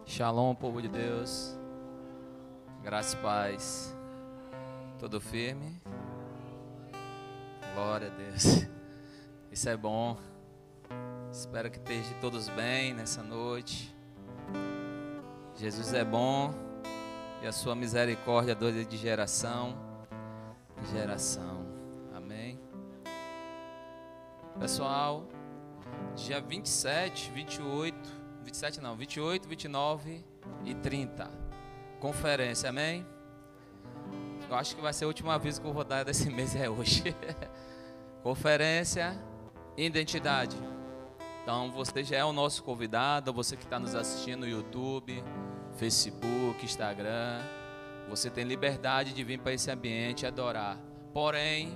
Shalom, povo de Deus. Graça e paz. Tudo firme? Glória a Deus. Isso é bom. Espero que estejam todos bem nessa noite. Jesus é bom e a sua misericórdia dura de geração em geração. Amém. Pessoal, dia 27, 28, 29 e 30. Conferência, amém? Eu acho que vai ser o último aviso que eu vou dar desse mês é hoje. Conferência, identidade. Então você já é o nosso convidado, você que está nos assistindo no YouTube, Facebook, Instagram. Você tem liberdade de vir para esse ambiente e adorar. Porém,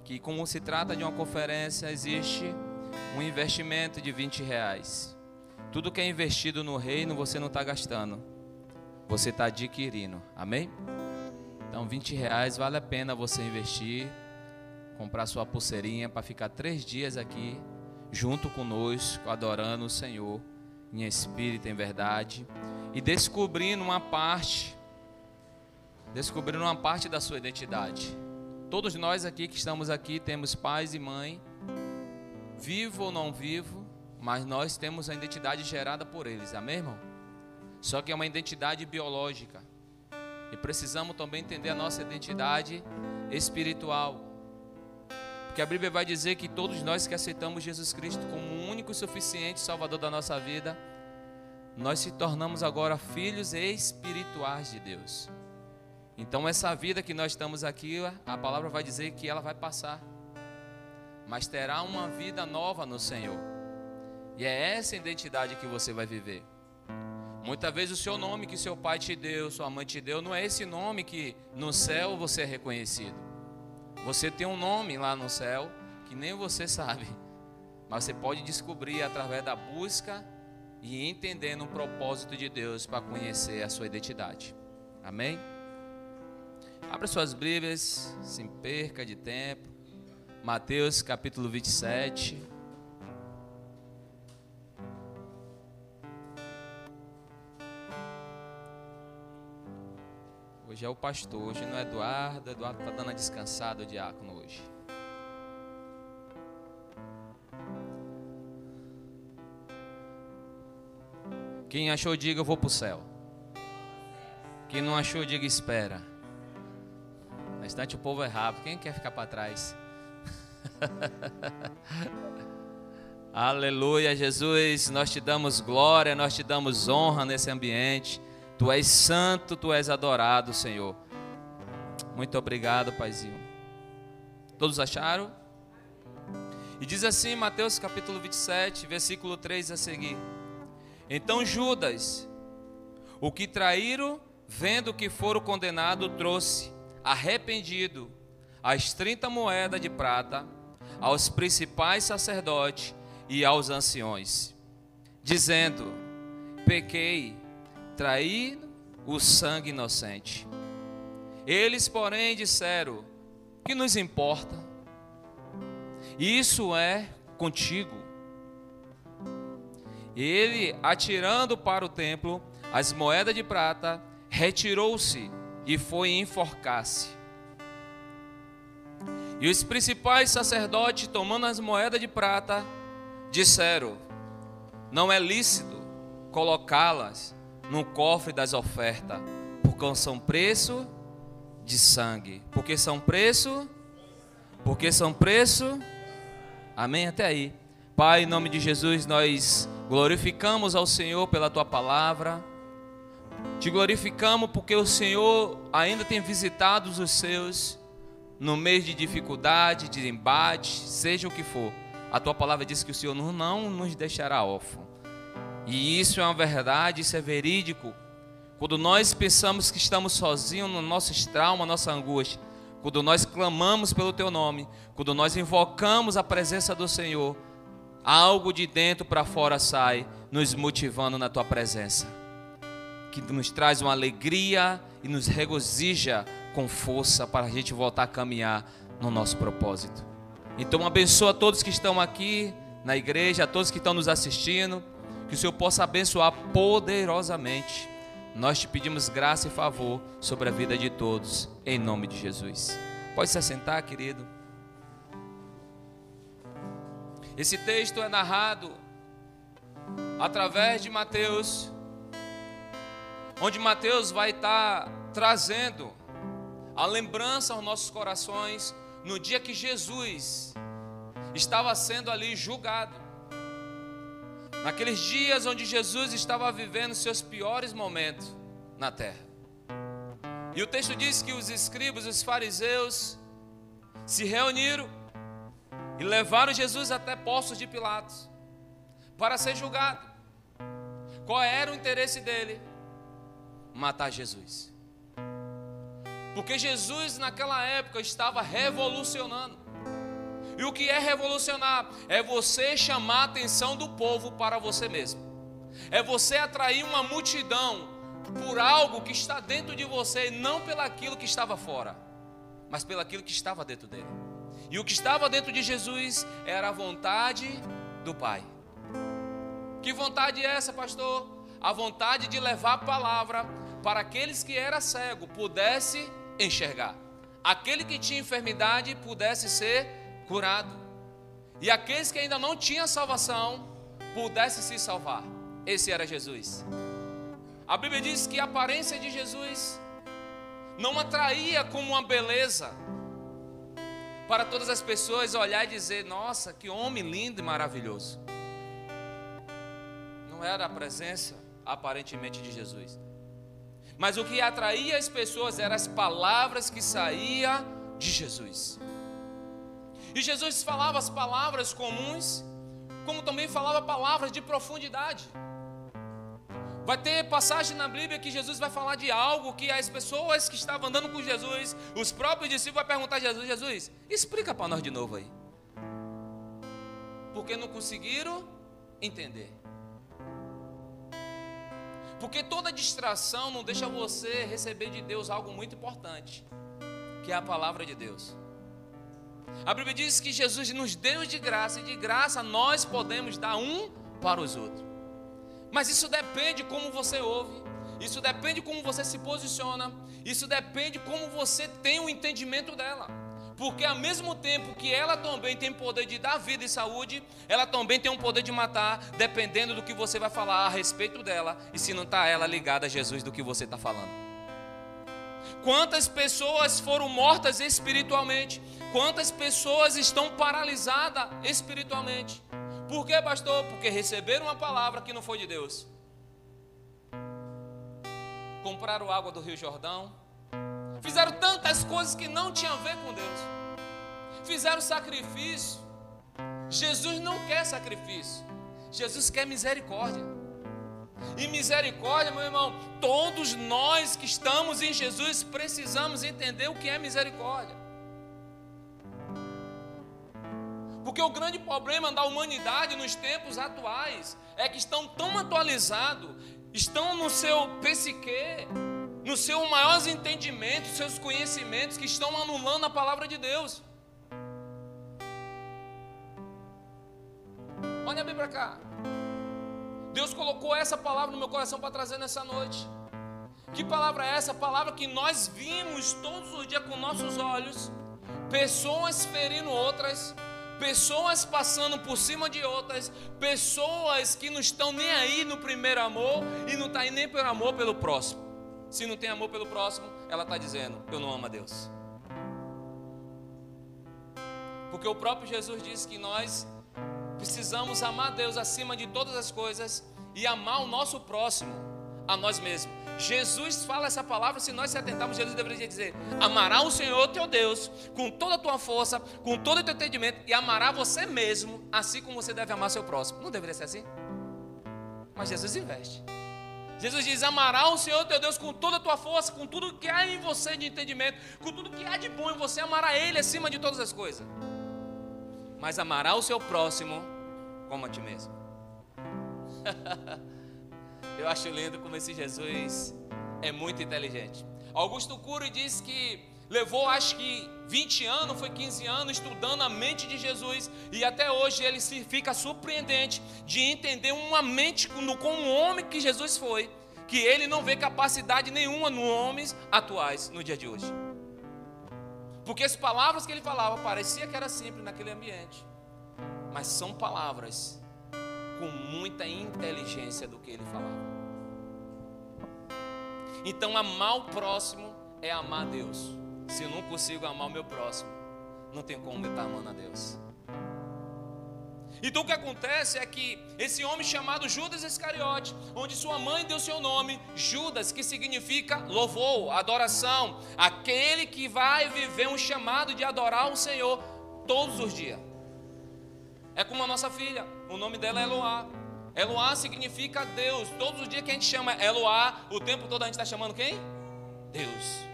que como se trata de uma conferência, existe um investimento de R$20. Tudo que é investido no reino, você não está gastando. Você está adquirindo. Amém? Então, R$20 vale a pena você investir. Comprar sua pulseirinha para ficar 3 dias aqui, junto conosco, adorando o Senhor, em espírito, em verdade. E descobrindo uma parte da sua identidade. Todos nós aqui que estamos aqui, temos pais e mãe, vivo ou não vivo, mas nós temos a identidade gerada por eles, amém, irmão? Só que é uma identidade biológica. E precisamos também entender a nossa identidade espiritual. Porque a Bíblia vai dizer que todos nós que aceitamos Jesus Cristo como o único e suficiente Salvador da nossa vida, nós se tornamos agora filhos espirituais de Deus. Então essa vida que nós estamos aqui, a palavra vai dizer que ela vai passar. Mas terá uma vida nova no Senhor. E é essa identidade que você vai viver. Muitas vezes o seu nome que seu pai te deu, sua mãe te deu, não é esse nome que no céu você é reconhecido. Você tem um nome lá no céu que nem você sabe. Mas você pode descobrir através da busca e entendendo o propósito de Deus para conhecer a sua identidade. Amém? Abra suas Bíblias, sem perca de tempo. Mateus capítulo 27. Hoje é o pastor, hoje não é Eduardo está dando a descansada, o diácono hoje. Quem achou, diga eu vou para o céu. Quem não achou, diga espera. No instante o povo é rápido, quem quer ficar para trás? Aleluia, Jesus, nós te damos glória, nós te damos honra nesse ambiente. Tu és santo, tu és adorado, Senhor. Muito obrigado, Paizinho. Todos acharam? E diz assim, Mateus capítulo 27, versículo 3 a seguir. Então Judas, o que traíram, vendo que foram condenados, trouxe, arrependido, as 30 moedas de prata, aos principais sacerdotes e aos anciões, dizendo, pequei, trair o sangue inocente. Eles, porém, disseram, que nos importa? Isso é contigo. Ele, atirando para o templo as moedas de prata, retirou-se e foi enforcar-se. E os principais sacerdotes, tomando as moedas de prata, disseram, não é lícito colocá-las no cofre das ofertas, porque são preço de sangue. Porque são preço? Amém? Até aí. Pai, em nome de Jesus, nós glorificamos ao Senhor pela Tua palavra. Te glorificamos porque o Senhor ainda tem visitado os seus no meio de dificuldade, de embate, seja o que for. A Tua palavra diz que o Senhor não nos deixará órfãos. E isso é uma verdade, isso é verídico. Quando nós pensamos que estamos sozinhos no nosso trauma, nossa angústia, quando nós clamamos pelo Teu nome, quando nós invocamos a presença do Senhor, algo de dentro para fora sai, nos motivando na Tua presença, que nos traz uma alegria e nos regozija com força para a gente voltar a caminhar no nosso propósito. Então abençoa todos que estão aqui na igreja, a todos que estão nos assistindo, que o Senhor possa abençoar poderosamente. Nós te pedimos graça e favor sobre a vida de todos, em nome de Jesus. Pode se assentar, querido. Esse texto é narrado através de Mateus, onde Mateus vai estar trazendo a lembrança aos nossos corações no dia que Jesus estava sendo ali julgado. Naqueles dias onde Jesus estava vivendo seus piores momentos na terra. E o texto diz que os escribas, os fariseus, se reuniram e levaram Jesus até Poços de Pilatos para ser julgado. Qual era o interesse dele? Matar Jesus. Porque Jesus naquela época estava revolucionando. E o que é revolucionar? É você chamar a atenção do povo para você mesmo. É você atrair uma multidão por algo que está dentro de você, não pelaquilo que estava fora, mas pelaquilo que estava dentro dele. E o que estava dentro de Jesus era a vontade do Pai. Que vontade é essa, pastor? A vontade de levar a palavra para aqueles que eram cegos pudesse enxergar, aquele que tinha enfermidade pudesse ser curado, e aqueles que ainda não tinham salvação pudessem se salvar. Esse era Jesus. A Bíblia diz que a aparência de Jesus não atraía como uma beleza para todas as pessoas olhar e dizer: nossa, que homem lindo e maravilhoso. Não era a presença aparentemente de Jesus, mas o que atraía as pessoas eram as palavras que saíam de Jesus. E Jesus falava as palavras comuns, como também falava palavras de profundidade. Vai ter passagem na Bíblia que Jesus vai falar de algo que as pessoas que estavam andando com Jesus, os próprios discípulos, vão perguntar a Jesus: Jesus, explica para nós de novo aí. Porque não conseguiram entender. Porque toda distração não deixa você receber de Deus algo muito importante, que é a palavra de Deus. A Bíblia diz que Jesus nos deu de graça, e de graça nós podemos dar um para os outros. Mas isso depende como você ouve, isso depende como você se posiciona, isso depende como você tem o entendimento dela. Porque ao mesmo tempo que ela também tem poder de dar vida e saúde, ela também tem um poder de matar, dependendo do que você vai falar a respeito dela, e se não está ela ligada a Jesus do que você está falando. Quantas pessoas foram mortas espiritualmente? Quantas pessoas estão paralisadas espiritualmente? Por quê, pastor? Porque receberam uma palavra que não foi de Deus. Compraram água do Rio Jordão, fizeram tantas coisas que não tinham a ver com Deus, fizeram sacrifício. Jesus não quer sacrifício, Jesus quer misericórdia. E misericórdia, meu irmão, todos nós que estamos em Jesus precisamos entender o que é misericórdia. Porque o grande problema da humanidade nos tempos atuais é que estão tão atualizados, estão no seu psique, no seu maior entendimento, seus conhecimentos, que estão anulando a palavra de Deus. Olha bem para cá. Deus colocou essa palavra no meu coração para trazer nessa noite. Que palavra é essa? A palavra que nós vimos todos os dias com nossos olhos, pessoas ferindo outras, pessoas passando por cima de outras, pessoas que não estão nem aí no primeiro amor e não estão aí nem pelo amor pelo próximo. Se não tem amor pelo próximo, ela está dizendo: eu não amo a Deus. Porque o próprio Jesus disse que nós precisamos amar Deus acima de todas as coisas e amar o nosso próximo a nós mesmos. Jesus fala essa palavra, se nós se atentarmos, Jesus deveria dizer: amará o Senhor teu Deus com toda a tua força, com todo o teu entendimento, e amará você mesmo, assim como você deve amar seu próximo. Não deveria ser assim? Mas Jesus investe. Jesus diz: amará o Senhor teu Deus com toda a tua força, com tudo que há em você de entendimento, com tudo que há de bom em você, amará Ele acima de todas as coisas. Mas amará o seu próximo como a ti mesmo. Eu acho lindo como esse Jesus é muito inteligente. Augusto Cury diz que levou acho que 20 anos, foi 15 anos estudando a mente de Jesus, e até hoje ele fica surpreendente de entender uma mente como o homem que Jesus foi, que ele não vê capacidade nenhuma nos homens atuais, no dia de hoje. Porque as palavras que ele falava, parecia que era simples naquele ambiente, mas são palavras com muita inteligência do que ele falava. Então amar o próximo é amar a Deus. Se eu não consigo amar o meu próximo, não tem como eu estar amando a Deus. Então o que acontece é que esse homem chamado Judas Iscariote, onde sua mãe deu seu nome, Judas, que significa louvor, adoração, aquele que vai viver um chamado de adorar o Senhor todos os dias. É como a nossa filha, o nome dela é Eloá. Eloá significa Deus. Todos os dias que a gente chama Eloá, o tempo todo a gente está chamando quem? Deus.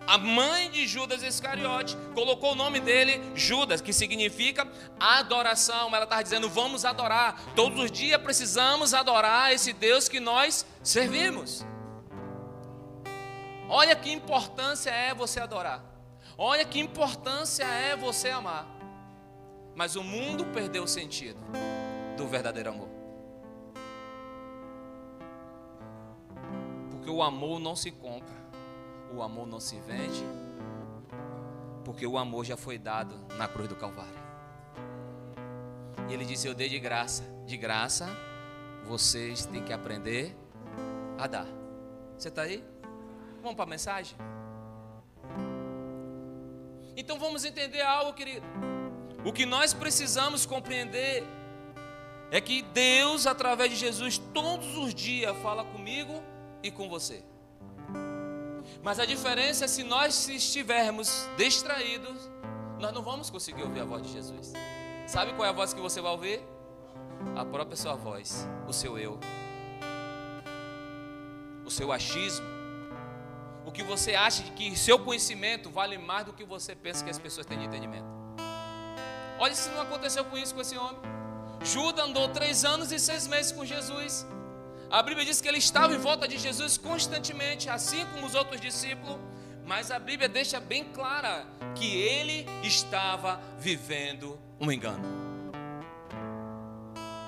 A mãe de Judas Iscariote colocou o nome dele Judas, que significa adoração. Ela está dizendo, vamos adorar. Todos os dias precisamos adorar esse Deus que nós servimos. Olha que importância é você adorar. Olha que importância é você amar. Mas o mundo perdeu o sentido do verdadeiro amor. Porque o amor não se compra. O amor não se vende, porque o amor já foi dado na cruz do Calvário. E ele disse, eu dei de graça. De graça, vocês têm que aprender a dar. Você está aí? Vamos para a mensagem? Então vamos entender algo, querido. O que nós precisamos compreender é que Deus, através de Jesus, todos os dias fala comigo e com você. Mas a diferença é se nós estivermos distraídos, nós não vamos conseguir ouvir a voz de Jesus. Sabe qual é a voz que você vai ouvir? A própria sua voz, o seu eu, o seu achismo, o que você acha de que seu conhecimento vale mais do que você pensa que as pessoas têm de entendimento. Olha se não aconteceu com isso com esse homem. Judas andou 3 anos e 6 meses com Jesus. A Bíblia diz que ele estava em volta de Jesus constantemente, assim como os outros discípulos, mas a Bíblia deixa bem clara que ele estava vivendo um engano.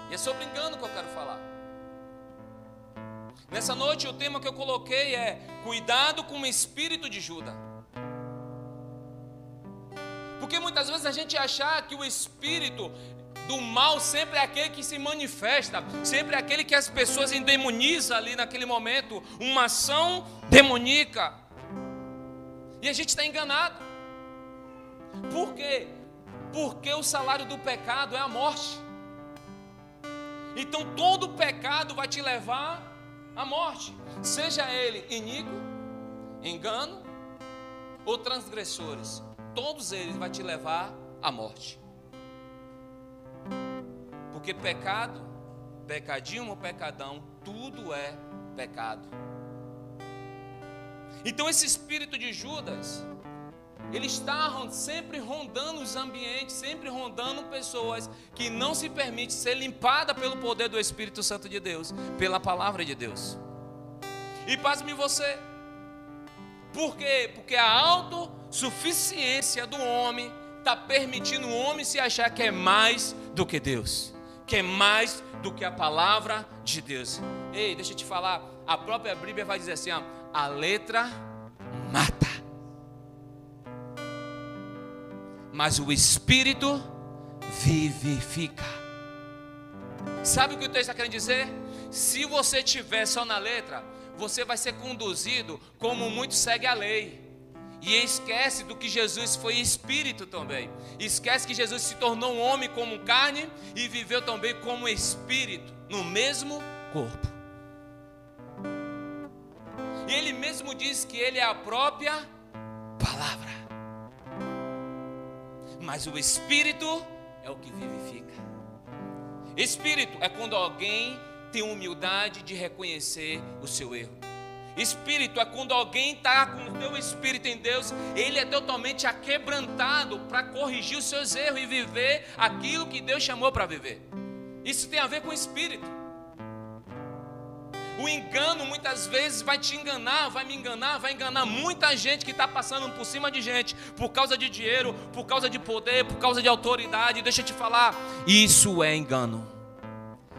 E é sobre engano que eu quero falar. Nessa noite o tema que eu coloquei é cuidado com o espírito de Judas. Porque muitas vezes a gente acha que o espírito do mal sempre é aquele que se manifesta, sempre é aquele que as pessoas endemonizam ali naquele momento, uma ação demoníaca. E a gente está enganado. Por quê? Porque o salário do pecado é a morte. Então todo pecado vai te levar à morte, seja ele iníquo, engano ou transgressores, todos eles vão te levar à morte. Porque pecado, pecadinho ou pecadão, tudo é pecado. Então esse espírito de Judas, ele está sempre rondando os ambientes, sempre rondando pessoas que não se permitem ser limpada pelo poder do Espírito Santo de Deus, pela palavra de Deus. E pasme você. Por quê? Porque a autossuficiência do homem está permitindo o homem se achar que é mais do que Deus, que é mais do que a palavra de Deus. Ei, deixa eu te falar, a própria Bíblia vai dizer assim, ó, a letra mata, mas o Espírito vivifica. Sabe o que o texto está querendo dizer? Se você estiver só na letra, você vai ser conduzido como muitos seguem a lei. E esquece do que Jesus foi espírito também. Esquece que Jesus se tornou um homem como carne e viveu também como espírito, no mesmo corpo. E ele mesmo diz que ele é a própria palavra. Mas o Espírito é o que vivifica. Espírito é quando alguém tem humildade de reconhecer o seu erro. Espírito é quando alguém está com o teu espírito em Deus, ele é totalmente aquebrantado para corrigir os seus erros e viver aquilo que Deus chamou para viver. Isso tem a ver com espírito. O engano muitas vezes vai te enganar, vai me enganar, vai enganar muita gente que está passando por cima de gente, por causa de dinheiro, por causa de poder, por causa de autoridade. Deixa eu te falar, isso é engano.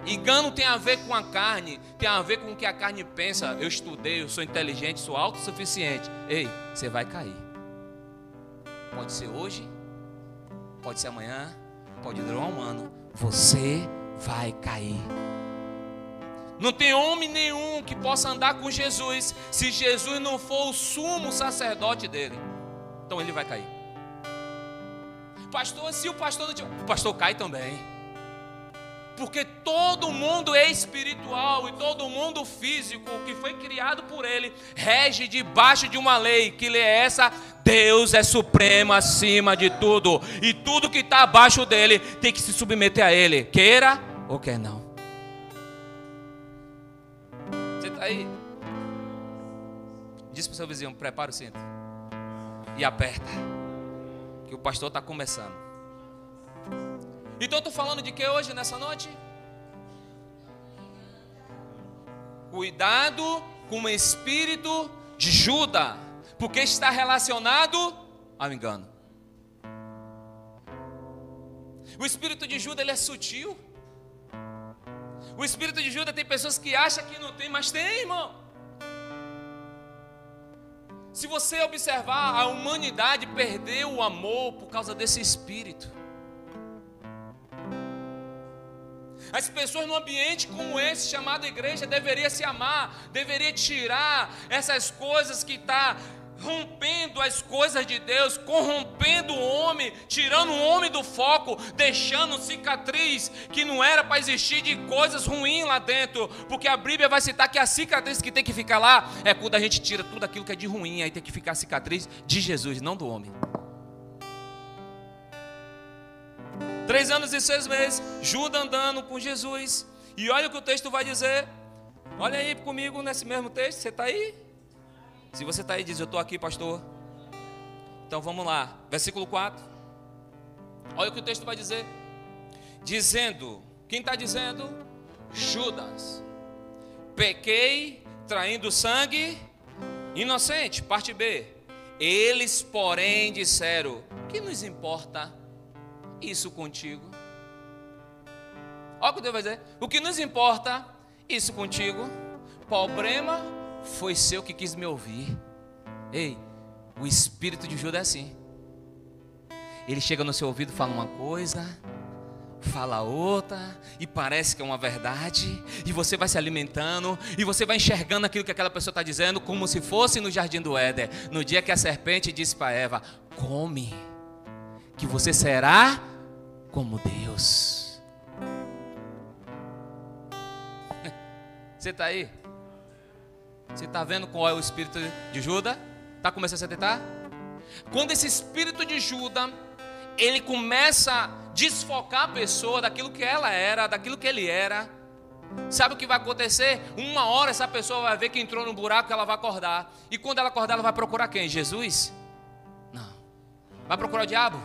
Engano tem a ver com a carne, tem a ver com o que a carne pensa. Eu estudei, eu sou inteligente, sou autossuficiente. Ei, você vai cair. Pode ser hoje, pode ser amanhã, pode durar um ano. Você vai cair. Não tem homem nenhum que possa andar com Jesus se Jesus não for o sumo sacerdote dele. Então ele vai cair. Pastor, se o pastor não tiver, o pastor cai também. Porque todo mundo é espiritual e todo mundo físico que foi criado por ele rege debaixo de uma lei. Que lei é essa? Deus é supremo acima de tudo. E tudo que está abaixo dele tem que se submeter a ele, queira ou quer não. Você está aí? Diz para o seu vizinho, prepara o cinto e aperta, que o pastor está começando. Então eu estou falando de que hoje, nessa noite? Cuidado com o espírito de Judas, porque está relacionado ao engano. O espírito de Judas, ele é sutil. O espírito de Judas, tem pessoas que acham que não tem, mas tem, irmão. Se você observar, a humanidade perdeu o amor por causa desse espírito. As pessoas num ambiente como esse, chamado igreja, deveriam se amar, deveriam tirar essas coisas que estão rompendo as coisas de Deus, corrompendo o homem, tirando o homem do foco, deixando cicatriz que não era para existir, de coisas ruins lá dentro, porque a Bíblia vai citar que a cicatriz que tem que ficar lá é quando a gente tira tudo aquilo que é de ruim, aí tem que ficar a cicatriz de Jesus, não do homem. 3 anos e 6 meses, Judas andando com Jesus. E olha o que o texto vai dizer. Olha aí comigo nesse mesmo texto. Você está aí? Se você está aí, diz, eu estou aqui, pastor. Então vamos lá, versículo 4. Olha o que o texto vai dizer. Dizendo, quem está dizendo? Judas. Pequei, traindo sangue inocente. Parte B. Eles, porém, disseram, que nos importa isso contigo? Olha o que Deus vai dizer. O que nos importa isso contigo? Problema foi seu que quis me ouvir. Ei, o espírito de Judas é assim. Ele chega no seu ouvido, fala uma coisa, fala outra, e parece que é uma verdade, e você vai se alimentando, e você vai enxergando aquilo que aquela pessoa está dizendo, como se fosse no jardim do Éden, no dia que a serpente disse para Eva, come, que você será como Deus. Você está aí? Você está vendo qual é o espírito de Judas? Está começando a se atentar? Quando esse espírito de Judas, ele começa a desfocar a pessoa daquilo que ela era, daquilo que ele era, sabe o que vai acontecer? Uma hora essa pessoa vai ver que entrou no buraco, ela vai acordar. E quando ela acordar, ela vai procurar quem? Jesus? Não. Vai procurar o diabo?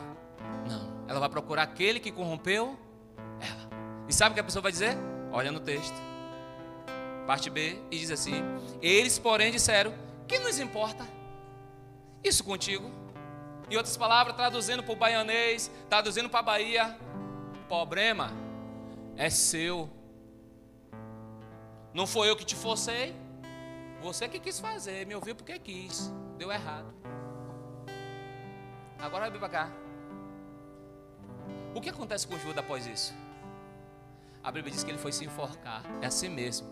Não. Ela vai procurar aquele que corrompeu ela. E sabe o que a pessoa vai dizer? Olha no texto, parte B, e diz assim: eles, porém, disseram, que nos importa isso contigo? Em outras palavras, traduzindo para o baianês, traduzindo para a Bahia, problema é seu. Não foi eu que te forcei, você que quis fazer, me ouviu porque quis, deu errado. Agora vai vir para cá. O que acontece com Judas após isso? A Bíblia diz que ele foi se enforcar. É assim mesmo.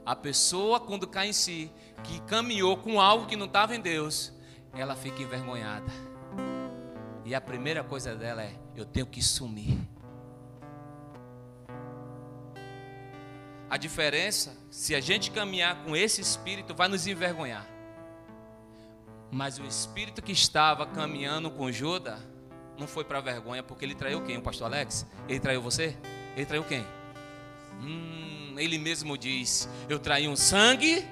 A pessoa, quando cai em si, que caminhou com algo que não estava em Deus, ela fica envergonhada. E a primeira coisa dela é: eu tenho que sumir. A diferença, se a gente caminhar com esse espírito, vai nos envergonhar. Mas o espírito que estava caminhando com Judas não foi para vergonha, porque ele traiu quem? O pastor Alex? Ele traiu você? Ele traiu quem? Ele mesmo diz: eu traí um sangue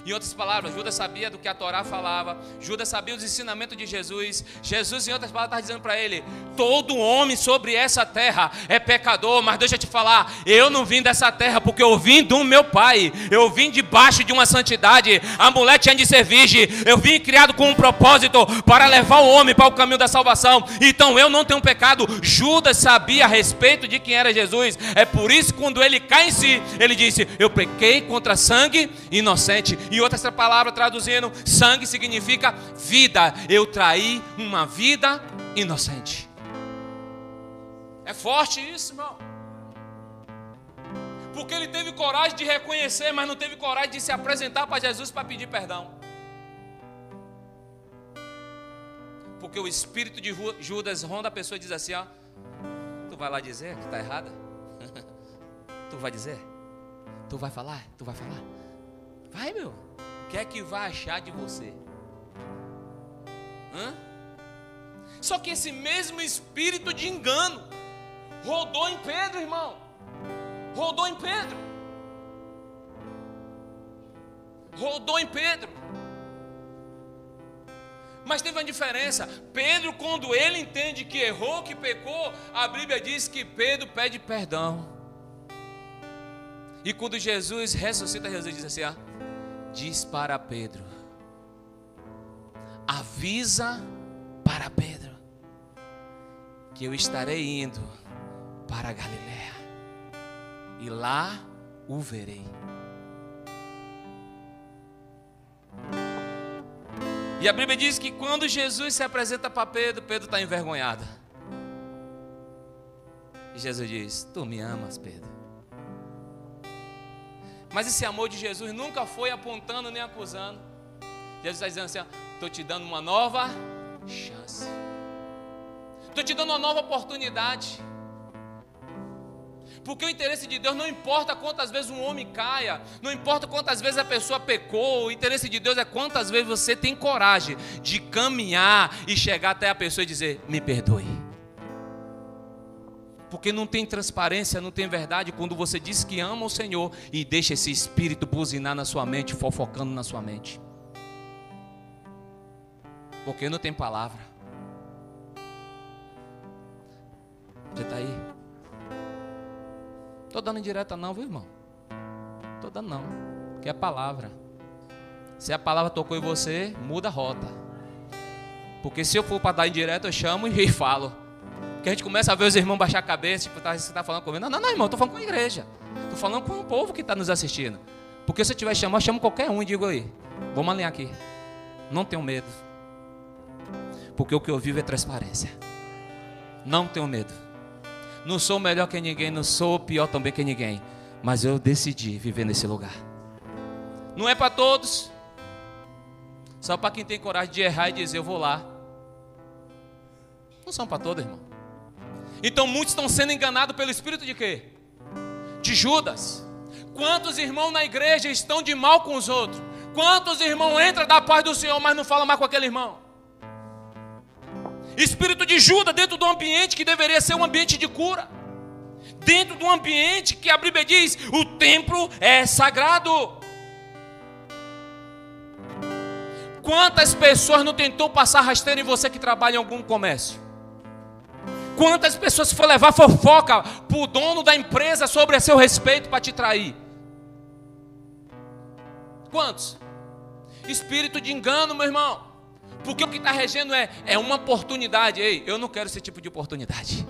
Em outras palavras, Judas sabia do que a Torá falava. Judas sabia os ensinamentos de Jesus. Jesus, em outras palavras, está dizendo para ele: todo homem sobre essa terra é pecador. Mas deixa eu te falar, eu não vim dessa terra porque eu vim do meu pai. Eu vim debaixo de uma santidade. A mulher tinha de ser virgem. Eu vim criado com um propósito para levar o homem para o caminho da salvação. Então eu não tenho pecado. Judas sabia a respeito de quem era Jesus. É por isso que quando ele cai em si, ele disse: eu pequei contra sangue inocente. Em outras palavras, traduzindo, sangue significa vida. Eu traí uma vida inocente. É forte isso, irmão. Porque ele teve coragem de reconhecer, mas não teve coragem de se apresentar para Jesus para pedir perdão. Porque o espírito de Judas ronda a pessoa e diz assim: ó, tu vai lá dizer que está errada? Tu vai dizer? Tu vai falar? Tu vai falar? Vai, meu. O que é que vai achar de você? Só que esse mesmo espírito de engano rodou em Pedro, irmão. Rodou em Pedro. Rodou em Pedro. Mas teve uma diferença. Pedro, quando ele entende que errou, que pecou, a Bíblia diz que Pedro pede perdão. E quando Jesus ressuscita, Jesus diz assim: ó, diz para Pedro, avisa para Pedro que eu estarei indo para a Galileia e lá o verei. E a Bíblia diz que quando Jesus se apresenta para Pedro, Pedro está envergonhado. E Jesus diz: tu me amas, Pedro. Mas esse amor de Jesus nunca foi apontando nem acusando. Jesus está dizendo assim: estou te dando uma nova chance. Estou te dando uma nova oportunidade. Porque o interesse de Deus não importa quantas vezes um homem caia, não importa quantas vezes a pessoa pecou, o interesse de Deus é quantas vezes você tem coragem de caminhar e chegar até a pessoa e dizer: me perdoe. Porque não tem transparência, não tem verdade quando você diz que ama o Senhor e deixa esse espírito buzinar na sua mente, fofocando na sua mente. Porque não tem palavra. Você está aí? Estou dando indireta não, viu, irmão? Estou dando não, que é palavra. Se a palavra tocou em você, muda a rota. Porque se eu for para dar indireta, eu chamo e falo. Porque a gente começa a ver os irmãos baixar a cabeça, tipo, você está falando comigo. Não, irmão, estou falando com a igreja. Estou falando com o povo que está nos assistindo. Porque se eu tiver chamar, eu chamo qualquer um e digo aí: vamos alinhar aqui. Não tenho medo. Porque o que eu vivo é transparência. Não tenho medo. Não sou melhor que ninguém, não sou pior também que ninguém. Mas eu decidi viver nesse lugar. Não é para todos. Só para quem tem coragem de errar e dizer: eu vou lá. Não são para todos, irmão. Então muitos estão sendo enganados pelo espírito de quê? De Judas. Quantos irmãos na igreja estão de mal com os outros? Quantos irmãos entram da paz do Senhor, mas não falam mais com aquele irmão? Espírito de Judas dentro do ambiente que deveria ser um ambiente de cura. Dentro do ambiente que a Bíblia diz: o templo é sagrado. Quantas pessoas não tentou passar rasteira em você que trabalha em algum comércio? Quantas pessoas foi levar fofoca para o dono da empresa sobre a seu respeito para te trair? Quantos? Espírito de engano, meu irmão. Porque o que está regendo é uma oportunidade. Ei, eu não quero esse tipo de oportunidade.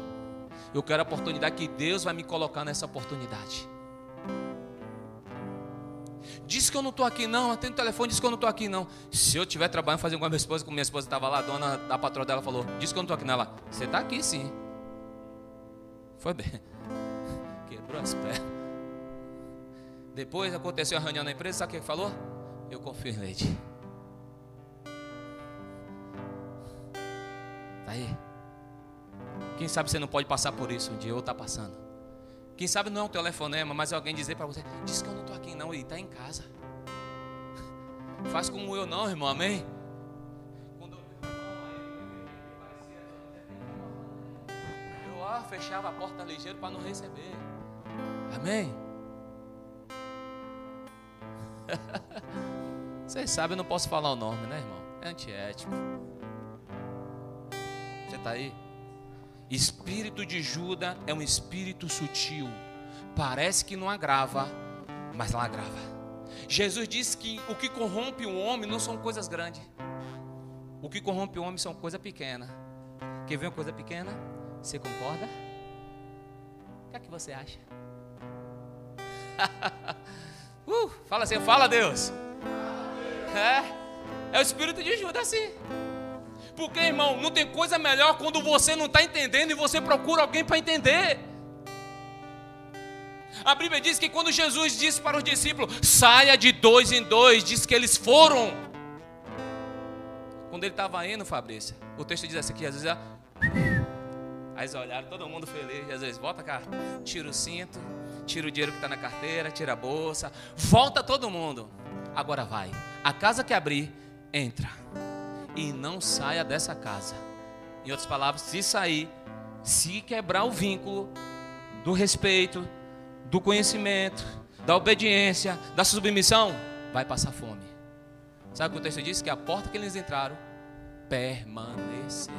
Eu quero a oportunidade que Deus vai me colocar nessa oportunidade. Diz que eu não estou aqui não, atende o telefone, diz que eu não estou aqui não. Se eu estiver trabalhando, fazendo com a minha esposa estava lá, a dona da patroa dela falou: diz que eu não estou aqui não. Ela: você está aqui sim. Foi bem. Quebrou as pernas. Depois aconteceu a reunião na empresa, sabe o que falou? Eu confio em Leide. Tá aí. Quem sabe você não pode passar por isso um dia, ou está passando. Quem sabe não é um telefonema, mas é alguém dizer para você: diz que eu não estou aqui não, e está em casa. Faz como eu não, irmão, amém? Quando eu fechava a porta ligeiro para não receber. Amém? Vocês sabem, eu não posso falar o nome, né, irmão? É antiético. Você está aí? Espírito de Judas é um espírito sutil. Parece que não agrava, mas lá agrava. Jesus disse que o que corrompe o homem não são coisas grandes. O que corrompe o homem são coisas pequenas. Quer ver uma coisa pequena? Você concorda? O que você acha? Fala assim, fala Deus. É o espírito de Judas assim. Porque, irmão, não tem coisa melhor quando você não está entendendo e você procura alguém para entender. A Bíblia diz que quando Jesus disse para os discípulos, saia de 2 em 2, diz que eles foram. Quando ele estava indo, Fabrícia, o texto diz assim que Jesus já... Aí eles olharam, todo mundo feliz. Jesus, volta cá, tira o cinto, tira o dinheiro que está na carteira, tira a bolsa, volta todo mundo. Agora vai, a casa que abrir, entra e não saia dessa casa. Em outras palavras, se sair, se quebrar o vínculo do respeito, do conhecimento, da obediência, da submissão, vai passar fome. Sabe o que o texto diz? Que a porta que eles entraram, permaneceram.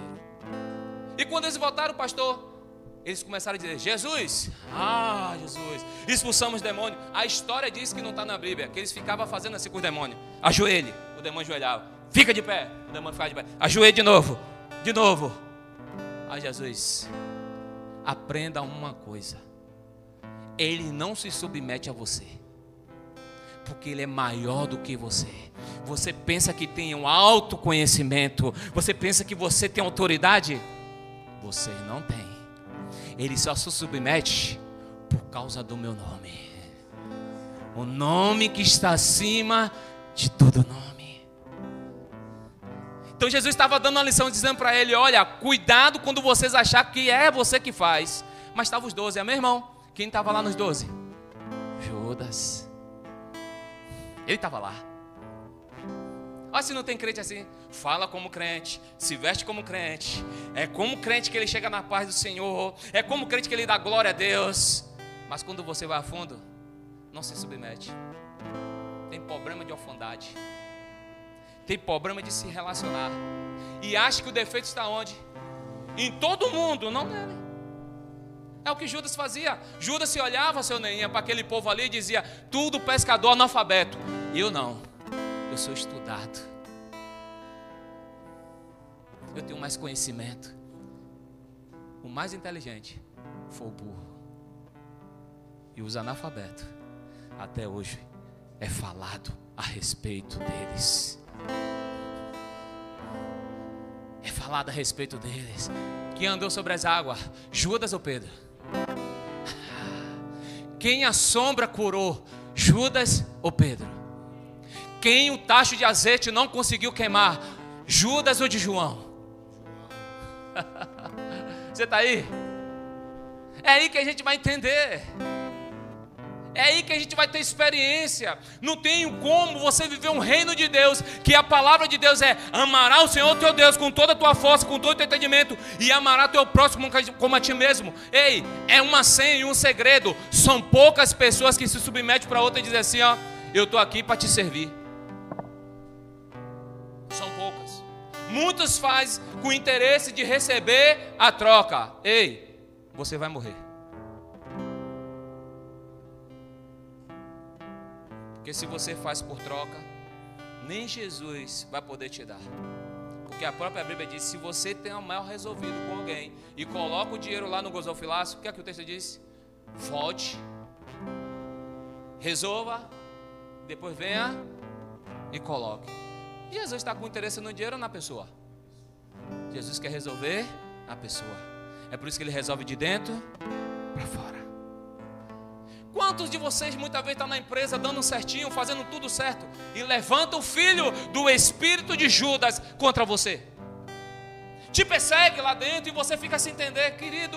E quando eles voltaram, pastor, eles começaram a dizer, Jesus, Jesus, expulsamos demônio. A história diz que não está na Bíblia, que eles ficavam fazendo assim com o demônio. Ajoelhe, o demônio ajoelhava. Fica de pé, o demônio ficava de pé. Ajoelhe de novo. Aí Jesus, aprenda uma coisa. Ele não se submete a você, porque ele é maior do que você. Você pensa que tem um autoconhecimento, você pensa que você tem autoridade? Você não tem. Ele só se submete por causa do meu nome. O nome que está acima de todo nome. Então Jesus estava dando uma lição, dizendo para ele, olha, cuidado quando vocês acharem que é você que faz. Mas estavam os 12, amém, irmão? Quem estava lá nos 12? Judas. Ele estava lá. Olha se não tem crente assim. Fala como crente, se veste como crente. É como crente que ele chega na paz do Senhor. É como crente que ele dá glória a Deus. Mas quando você vai a fundo, não se submete. Tem problema de orfandade. Tem problema de se relacionar. E acha que o defeito está onde? Em todo mundo, não nele. É o que Judas fazia. Judas se olhava, seu Neinha, para aquele povo ali e dizia, tudo pescador analfabeto. Eu não. Eu sou estudado. Eu tenho mais conhecimento. O mais inteligente foi o burro. E os analfabetos, até hoje, é falado a respeito deles. É falado a respeito deles. Quem andou sobre as águas? Judas ou Pedro? Quem a sombra curou? Judas ou Pedro? Quem o tacho de azeite não conseguiu queimar? Judas ou de João? Você está aí? É aí que a gente vai entender. É aí que a gente vai ter experiência. Não tem como você viver um reino de Deus, que a palavra de Deus é amará o Senhor teu Deus com toda a tua força, com todo o teu entendimento, e amará teu próximo como a ti mesmo. Ei, é uma senha e um segredo. São poucas pessoas que se submetem para outra e dizem assim, ó, eu estou aqui para te servir. São poucas. Muitos fazem com interesse de receber a troca. Ei, você vai morrer. Porque se você faz por troca, nem Jesus vai poder te dar. Porque a própria Bíblia diz, se você tem um mal resolvido com alguém e coloca o dinheiro lá no gasofilácio, o que é que o texto diz? Volte, resolva, depois venha e coloque. Jesus está com interesse no dinheiro ou na pessoa? Jesus quer resolver a pessoa. É por isso que ele resolve de dentro para fora. Quantos de vocês muitas vezes estão na empresa dando certinho, fazendo tudo certo, e levanta o filho do espírito de Judas contra você? Te persegue lá dentro e você fica sem entender, querido.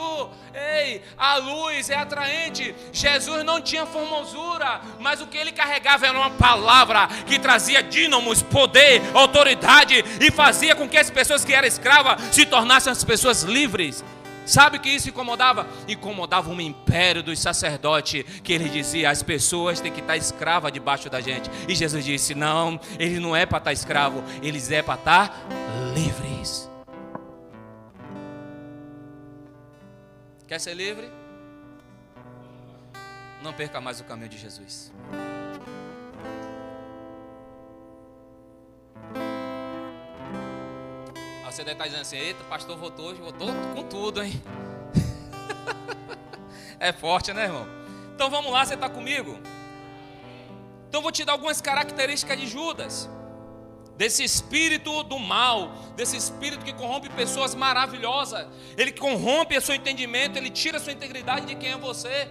Ei, a luz é atraente. Jesus não tinha formosura, mas o que ele carregava era uma palavra que trazia dínamos, poder, autoridade, e fazia com que as pessoas que eram escravas se tornassem as pessoas livres. Sabe o que isso incomodava? Incomodava um império dos sacerdotes, que ele dizia, as pessoas têm que estar escravas debaixo da gente. E Jesus disse, não, ele não é para estar escravo, eles é para estar livres. Quer ser livre? Não perca mais o caminho de Jesus. Você deve estar dizendo assim, eita, o pastor votou com tudo, hein? É forte, né, irmão? Então vamos lá, você está comigo? Então vou te dar algumas características de Judas. Desse espírito do mal, desse espírito que corrompe pessoas maravilhosas. Ele corrompe o seu entendimento, ele tira a sua integridade de quem é você,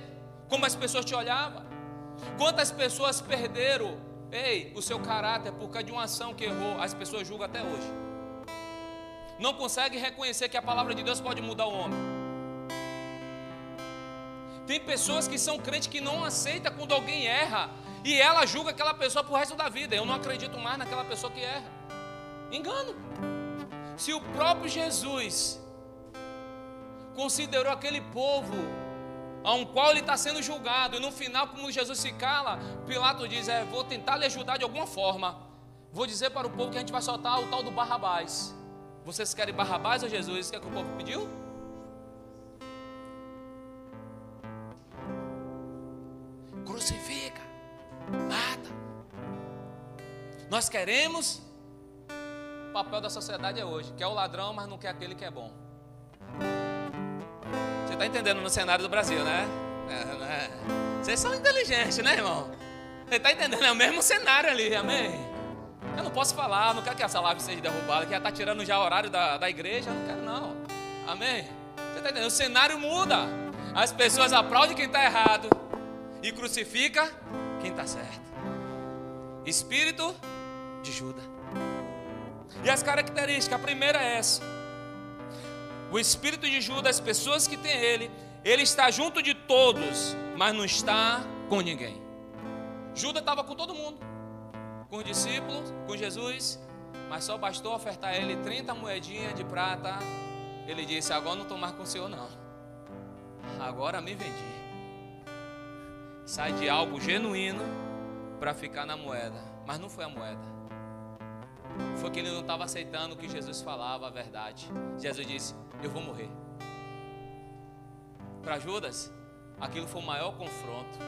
como as pessoas te olhavam. Quantas pessoas perderam, o seu caráter por causa de uma ação que errou, as pessoas julgam até hoje. Não consegue reconhecer que a palavra de Deus pode mudar o homem. Tem pessoas que são crentes que não aceitam quando alguém erra, e ela julga aquela pessoa pro resto da vida. Eu não acredito mais naquela pessoa que erra. Engano. Se o próprio Jesus considerou aquele povo a um qual ele está sendo julgado, e no final, como Jesus se cala, Pilatos diz, vou tentar lhe ajudar de alguma forma. Vou dizer para o povo que a gente vai soltar o tal do Barrabás. Vocês querem Barrabás ou Jesus? O que é que o povo pediu? Crucifica, mata. Nós queremos, o papel da sociedade é hoje, quer o ladrão, mas não quer aquele que é bom. Você está entendendo no cenário do Brasil, né? Vocês são inteligentes, né, irmão? Você está entendendo? É o mesmo cenário ali, amém? Eu não posso falar, não quero que essa live seja derrubada, que já está tirando já o horário da igreja, eu não quero não, amém? Você está entendendo? O cenário muda, as pessoas aplaudem quem está errado e crucifica quem está certo. Espírito de Judas. E as características, a primeira é essa. O espírito de Judas, as pessoas que têm ele está junto de todos, mas não está com ninguém. Judas estava com todo mundo, com os discípulos, com Jesus, mas só bastou ofertar a ele 30 moedinhas de prata. Ele disse, agora não estou mais com o Senhor não, agora me vendi. Sai de algo genuíno para ficar na moeda, mas não foi a moeda, foi que ele não estava aceitando o que Jesus falava, a verdade. Jesus disse, eu vou morrer. Para Judas, aquilo foi o maior confronto,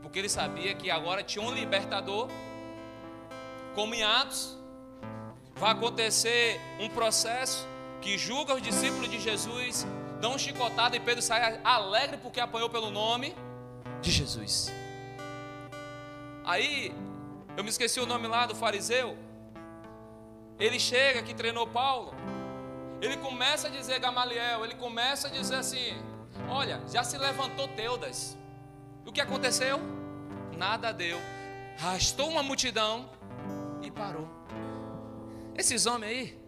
porque ele sabia que agora tinha um libertador. Como em Atos, vai acontecer um processo que julga os discípulos de Jesus, dão um chicotada e Pedro sai alegre porque apanhou pelo nome de Jesus. Aí, eu me esqueci o nome lá do fariseu. Ele chega, que treinou Paulo. Ele começa a dizer, Gamaliel, ele começa a dizer assim, olha, já se levantou Teudas. E o que aconteceu? Nada deu. Arrastou uma multidão e parou. Esses homens aí,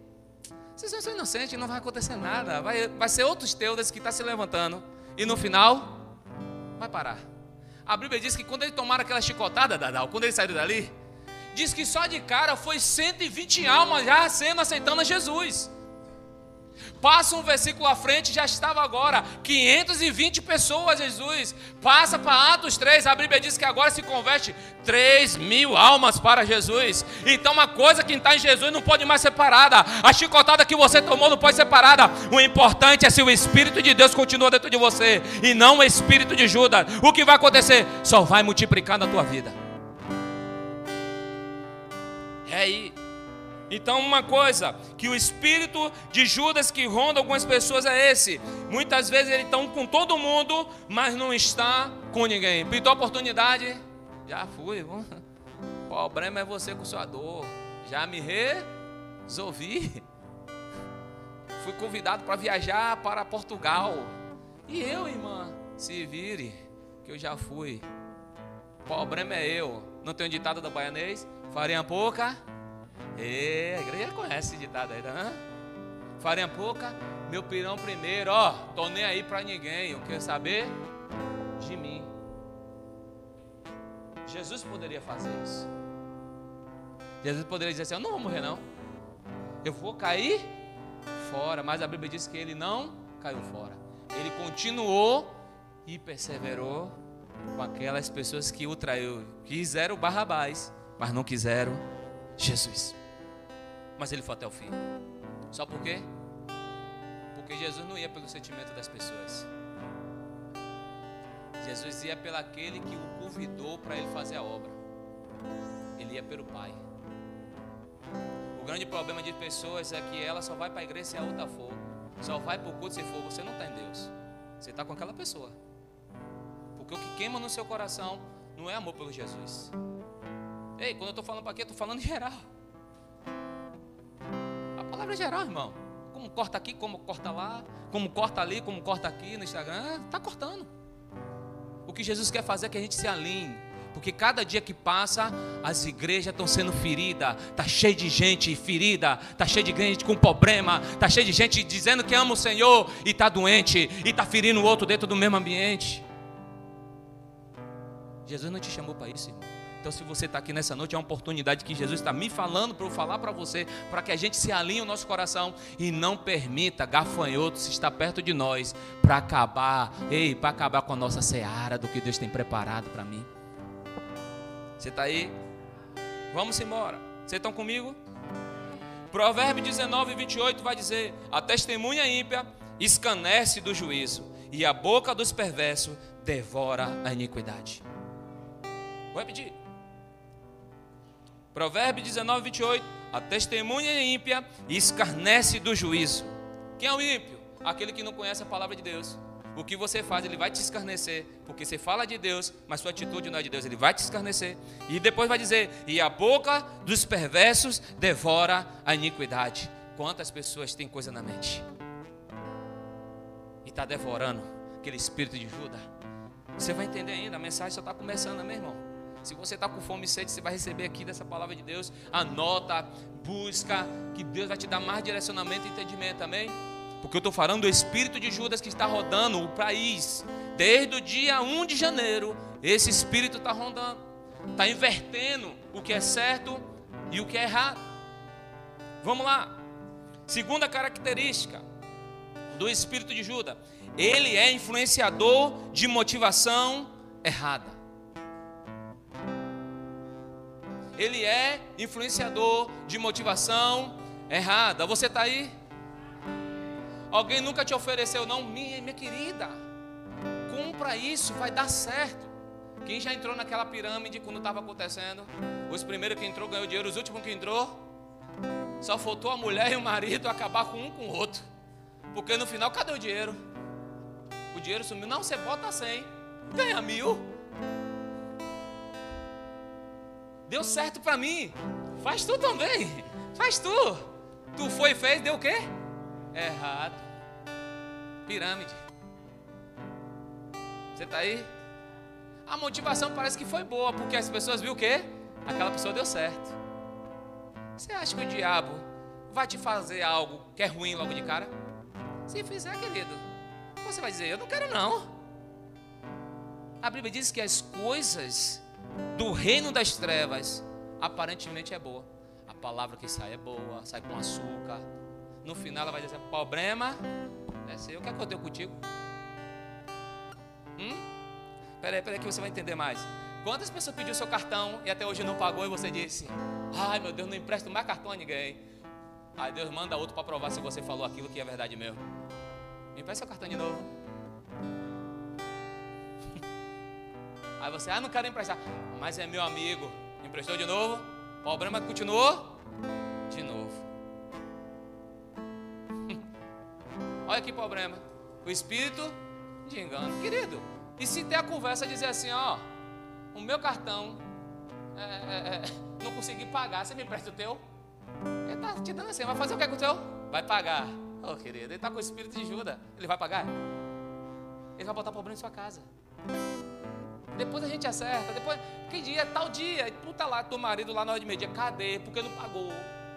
vocês são inocentes, não vai acontecer nada. Vai ser outros Teudas que estão se levantando. E no final, vai parar. A Bíblia diz que quando eles tomaram aquela chicotada, Dadal, quando eles saíram dali, diz que só de cara foi 120 almas já aceitando a Jesus. Passa um versículo à frente, já estava agora 520 pessoas, Jesus. Passa para Atos 3, a Bíblia diz que agora se converte 3.000 almas para Jesus. Então uma coisa que está em Jesus não pode mais ser parada. A chicotada que você tomou não pode ser parada. O importante é se o Espírito de Deus continua dentro de você e não o Espírito de Judas. O que vai acontecer? Só vai multiplicar na tua vida. É aí. Então uma coisa, que o espírito de Judas que ronda algumas pessoas é esse. Muitas vezes ele está com todo mundo, mas não está com ninguém. Pintou a oportunidade? Já fui. O problema é você com sua dor. Já me resolvi. Fui convidado para viajar para Portugal. E eu, irmã, se vire, que eu já fui. O problema é eu. Não tem um ditado da baianês? Farinha pouca. A igreja conhece esse ditado aí, tá? Farinha pouca, meu pirão primeiro. Ó, tô nem aí pra ninguém. Eu quero saber de mim. Jesus poderia fazer isso. Jesus poderia dizer assim, eu não vou morrer não, eu vou cair fora. Mas a Bíblia diz que ele não caiu fora. Ele continuou e perseverou com aquelas pessoas que o traiu. Quiseram Barrabás, mas não quiseram Jesus. Mas ele foi até o fim. Só por quê? Porque Jesus não ia pelo sentimento das pessoas. Jesus ia pelo aquele que o convidou para ele fazer a obra. Ele ia pelo Pai. O grande problema de pessoas é que ela só vai para a igreja se a outra for. Só vai para o culto se for. Você não está em Deus. Você está com aquela pessoa. Porque o que queima no seu coração não é amor pelo Jesus. Ei, quando eu estou falando para aqui, eu estou falando em geral. A palavra é geral, irmão. Como corta aqui, como corta lá, como corta ali, como corta aqui no Instagram, está cortando. O que Jesus quer fazer é que a gente se alinhe. Porque cada dia que passa, as igrejas estão sendo feridas. Está cheio de gente ferida. Está cheio de gente com problema. Está cheio de gente dizendo que ama o Senhor e está doente. E está ferindo o outro dentro do mesmo ambiente. Jesus não te chamou para isso, irmão. Então, se você está aqui nessa noite, é uma oportunidade que Jesus está me falando para eu falar para você, para que a gente se alinhe o nosso coração e não permita gafanhotos estar perto de nós para acabar com a nossa seara do que Deus tem preparado para mim. Você está aí? Vamos embora. Vocês estão comigo? Provérbio 19, 28 vai dizer: a testemunha ímpia escarnece do juízo, e a boca dos perversos devora a iniquidade. Vou repetir. Provérbio 19, 28. A testemunha ímpia escarnece do juízo. Quem é o ímpio? Aquele que não conhece a palavra de Deus. O que você faz, ele vai te escarnecer, porque você fala de Deus, mas sua atitude não é de Deus, ele vai te escarnecer. E depois vai dizer: e a boca dos perversos devora a iniquidade. Quantas pessoas têm coisa na mente e está devorando aquele espírito de Judas? Você vai entender ainda, a mensagem só está começando, meu irmão. Se você está com fome e sede, você vai receber aqui dessa palavra de Deus. Anota, busca, que Deus vai te dar mais direcionamento e entendimento, amém? Porque eu estou falando do espírito de Judas que está rodando o país. Desde o dia 1 de janeiro, esse espírito está rondando. Está invertendo o que é certo e o que é errado. Vamos lá. Segunda característica do espírito de Judas: ele é influenciador de motivação errada. Ele é influenciador de motivação errada. Você está aí? Alguém nunca te ofereceu, não? Minha querida, compra isso, vai dar certo. Quem já entrou naquela pirâmide quando estava acontecendo? Os primeiros que entrou ganhou dinheiro, os últimos que entrou, só faltou a mulher e o marido acabar com um com o outro. Porque no final, cadê o dinheiro? O dinheiro sumiu. Não, você bota 100, ganha 1000. Deu certo para mim. Faz tu também. Faz tu. Tu foi e fez, deu o quê? Errado. Pirâmide. Você está aí? A motivação parece que foi boa, porque as pessoas viram o quê? Aquela pessoa deu certo. Você acha que o diabo vai te fazer algo que é ruim logo de cara? Se fizer, querido, você vai dizer: eu não quero não. A Bíblia diz que as coisas do reino das trevas aparentemente é boa. A palavra que sai é boa, sai com açúcar. No final ela vai dizer: problema é seu. O que é que eu tenho contigo? Peraí que você vai entender mais. Quantas pessoas pediu seu cartão e até hoje não pagou, e você disse: ai meu Deus, não empresto mais cartão a ninguém. Aí Deus manda outro para provar se você falou aquilo que é verdade mesmo. Me empresta seu cartão de novo. Aí você: não quero emprestar. Mas é meu amigo. Emprestou de novo. O problema continuou de novo. Olha que problema. O espírito de engano. Querido, e se ter a conversa dizer assim: ó, o meu cartão não consegui pagar, você me empresta o teu? Ele está te dando assim: vai fazer o que com o teu? Vai pagar. Ô querido, ele está com o espírito de Judas. Ele vai pagar? Ele vai botar problema em sua casa. Depois a gente acerta. Depois, que dia? Tal dia. E tu tá lá, teu marido lá na hora de meio-dia. Cadê? Porque não pagou.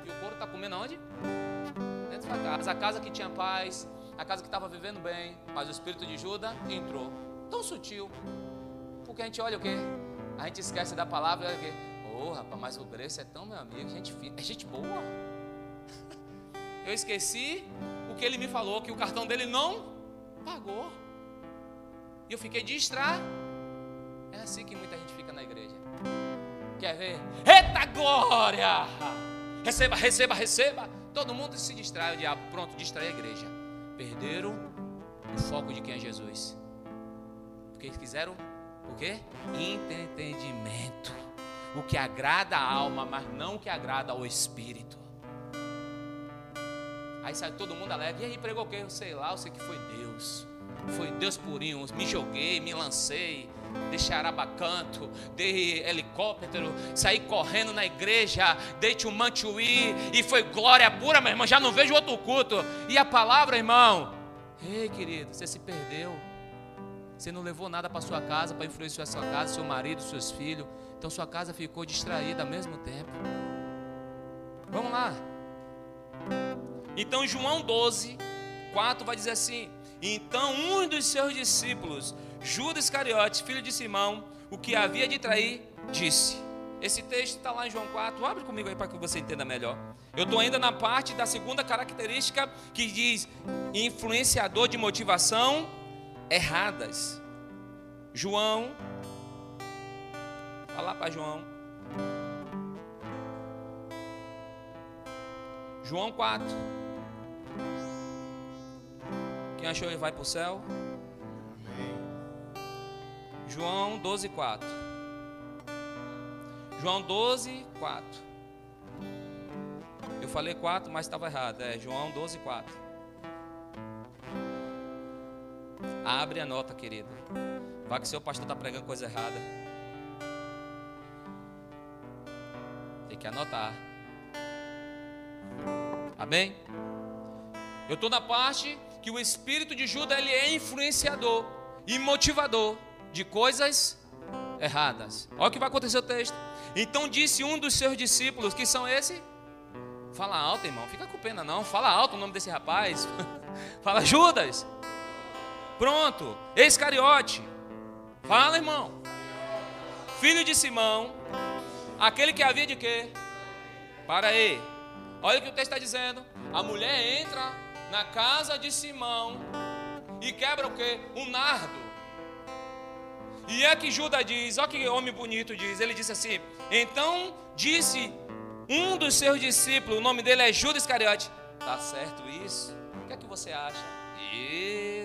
E o couro tá comendo onde? Dentro da casa. A casa que tinha paz, a casa que estava vivendo bem, mas o espírito de Judas entrou. Tão sutil. Porque a gente olha o quê? A gente esquece da palavra e olha o quê? Rapaz, mas o Grace é tão meu amigo, é gente boa. Eu esqueci o que ele me falou, que o cartão dele não Pagou. E eu fiquei distraído. É assim que muita gente fica na igreja. Quer ver? Eita glória! Receba, receba, receba. Todo mundo se distrai, o diabo, pronto, distrai a igreja. Perderam o foco de quem é Jesus. Porque eles quiseram o quê? Entendimento. O que agrada a alma, mas não o que agrada ao espírito. Aí sai todo mundo alegre. E aí, pregou o quê? Eu sei lá, eu sei que foi Deus. Foi Deus purinho. Me joguei, me lancei. Dei charabacanto, dei helicóptero, saí correndo na igreja, dei tchumanchuí, e foi glória pura, meu irmão. Já não vejo outro culto. E a palavra, irmão? Ei, querido, você se perdeu. Você não levou nada para sua casa, para influenciar sua casa, seu marido, seus filhos. Então sua casa ficou distraída ao mesmo tempo. Vamos lá. Então João 12, 4 vai dizer assim: então um dos seus discípulos, Judas Iscariote, filho de Simão, o que havia de trair, disse. Esse texto está lá em João 4, abre comigo aí para que você entenda melhor. Eu estou ainda na parte da segunda característica que diz influenciador de motivação erradas. João, vai lá para João. João 4. Quem achou ele vai para o céu? João 12, 4. João 12, 4. Eu falei 4, mas estava errado. É João 12, 4. Abre a nota, querido. Vai que seu pastor está pregando coisa errada. Tem que anotar. Amém? Eu estou na parte que o espírito de Judas, ele é influenciador e motivador de coisas erradas. Olha o que vai acontecer o texto. Então disse um dos seus discípulos, que são esses? Fala alto, irmão, fica com pena não. Fala alto o nome desse rapaz. Fala Judas. Pronto, Iscariote. Fala, irmão. Filho de Simão, aquele que havia de quê? Para aí. Olha o que o texto está dizendo. A mulher entra na casa de Simão e quebra o quê? Um nardo. E é que Judas diz, olha que homem bonito diz. Ele disse assim: então disse um dos seus discípulos, o nome dele é Judas Iscariote. Tá certo isso? O que é que você acha?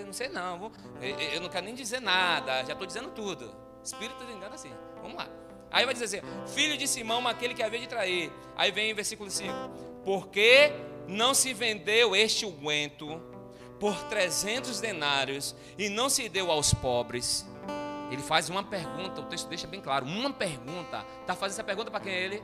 Não sei não, eu não quero nem dizer nada, já estou dizendo tudo. Espírito de engano assim, vamos lá. Aí vai dizer assim: filho de Simão, aquele que havia de trair. Aí vem o versículo 5: porque não se vendeu este unguento por 300 denários e não se deu aos pobres? Ele faz uma pergunta, o texto deixa bem claro, uma pergunta. Está fazendo essa pergunta para quem é ele?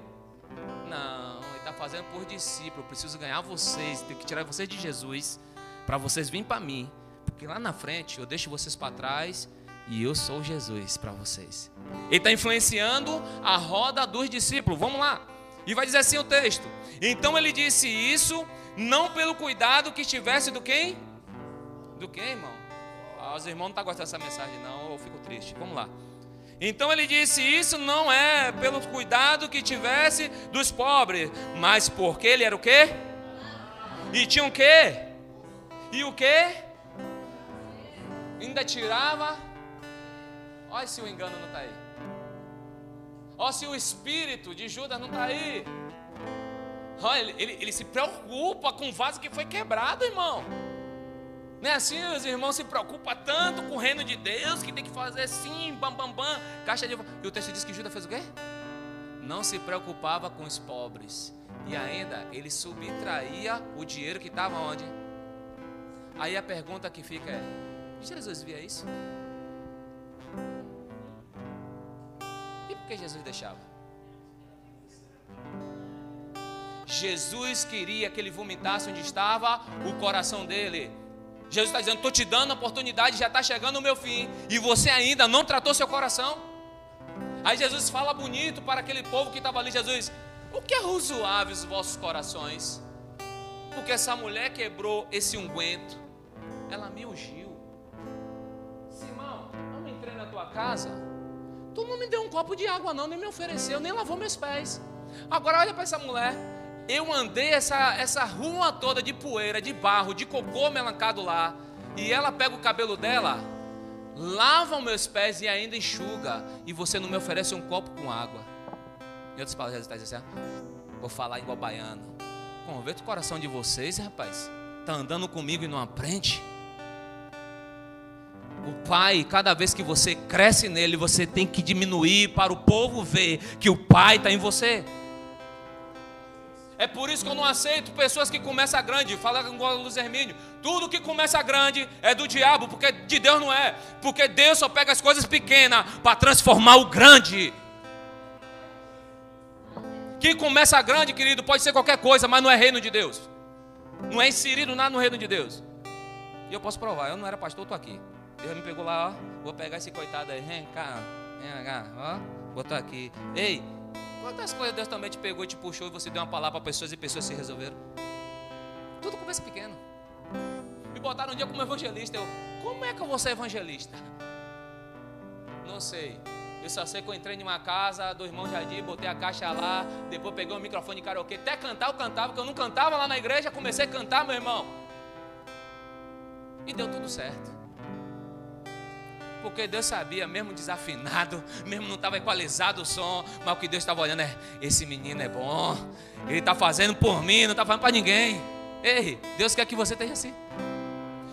Não, ele está fazendo por discípulo. Eu preciso ganhar vocês, tenho que tirar vocês de Jesus, para vocês virem para mim, porque lá na frente eu deixo vocês para trás e eu sou Jesus para vocês. Ele está influenciando a roda dos discípulos. Vamos lá. E vai dizer assim o texto: então ele disse isso não pelo cuidado que tivesse do quem? Do quem, irmão? Os irmãos não estão gostando dessa mensagem não, eu fico triste. Vamos lá. Então ele disse isso não é pelo cuidado que tivesse dos pobres, mas porque ele era o quê? E tinha o quê? E o quê? Ainda tirava. Olha se o engano não está aí. Olha se o espírito de Judas não está aí. Olha, ele se preocupa com o vaso que foi quebrado, irmão. Não é assim? Os irmãos se preocupam tanto com o reino de Deus que tem que fazer assim, bam, bam, bam, caixa de... E o texto diz que Judas fez o quê? Não se preocupava com os pobres. E ainda ele subtraía o dinheiro que estava onde? Aí a pergunta que fica é: Jesus via isso? E por que Jesus deixava? Jesus queria que ele vomitasse onde estava o coração dele. Jesus está dizendo: estou te dando a oportunidade, já está chegando o meu fim, e você ainda não tratou seu coração. Aí Jesus fala bonito para aquele povo que estava ali: Jesus, o que arrazoável os vossos corações? Porque essa mulher quebrou esse unguento, ela me ungiu. Simão, eu não entrei na tua casa, tu não me deu um copo de água não, nem me ofereceu, nem lavou meus pés. Agora olha para essa mulher. Eu andei essa rua toda de poeira, de barro, de cocô melancado lá. E ela pega o cabelo dela, lava os meus pés e ainda enxuga. E você não me oferece um copo com água. Em outras palavras, está dizendo assim, vou falar igual baiano. Converta o coração de vocês, rapaz. Está andando comigo e não aprende. O Pai, cada vez que você cresce nele, você tem que diminuir para o povo ver que o Pai está em você. É por isso que eu não aceito pessoas que começam grande. Fala com o Luiz Hermínio. Tudo que começa grande é do diabo, porque de Deus não é. Porque Deus só pega as coisas pequenas para transformar o grande. Quem começa grande, querido, pode ser qualquer coisa, mas não é reino de Deus. Não é inserido nada no reino de Deus. E eu posso provar, eu não era pastor, estou aqui. Deus me pegou lá, ó. Vou pegar esse coitado aí, vem cá, ó. Botar aqui. Ei, quantas coisas Deus também te pegou e te puxou e você deu uma palavra para pessoas e pessoas se resolveram? Tudo começa pequeno. Me botaram um dia como evangelista. Como é que eu vou ser evangelista? Não sei. Eu só sei que eu entrei em uma casa do irmão Jardim, botei a caixa lá, depois peguei o microfone de karaokê. Até cantar eu cantava, porque eu não cantava lá na igreja, comecei a cantar, meu irmão. E deu tudo certo. Porque Deus sabia, mesmo desafinado, mesmo não estava equalizado o som, mas o que Deus estava olhando é, esse menino é bom, ele está fazendo por mim, não está fazendo para ninguém. Ei, Deus quer que você esteja assim.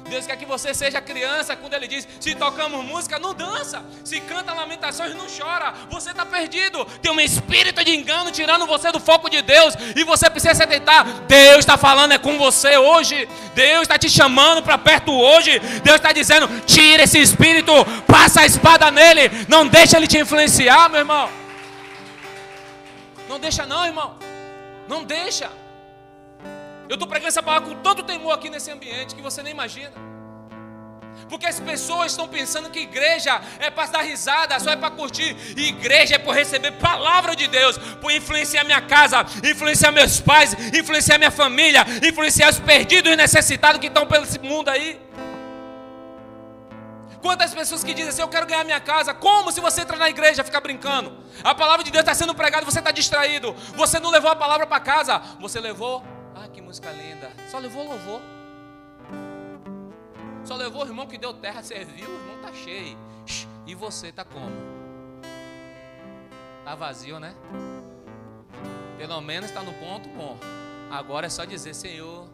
Deus quer que você seja criança quando Ele diz, se tocamos música, não dança. Se canta lamentações, não chora. Você está perdido. Tem um espírito de engano tirando você do foco de Deus. E você precisa se atentar. Deus está falando com você hoje. Deus está te chamando para perto hoje. Deus está dizendo, tira esse espírito, passa a espada nele. Não deixa ele te influenciar, meu irmão. Não deixa não, irmão. Não deixa. Eu estou pregando essa palavra com tanto temor aqui nesse ambiente que você nem imagina. Porque as pessoas estão pensando que igreja é para dar risada, só é para curtir. E igreja é para receber palavra de Deus, para influenciar minha casa, influenciar meus pais, influenciar minha família, influenciar os perdidos e necessitados que estão pelo mundo aí. Quantas pessoas que dizem assim, eu quero ganhar minha casa. Como se você entrar na igreja e ficar brincando? A palavra de Deus está sendo pregada, você está distraído. Você não levou a palavra para casa. Você levou... Ah, que música linda. Só levou louvor. Só levou o irmão que deu terra, serviu. O irmão está cheio. E você está como? Está vazio, né? Pelo menos está no ponto bom. Agora é só dizer, Senhor,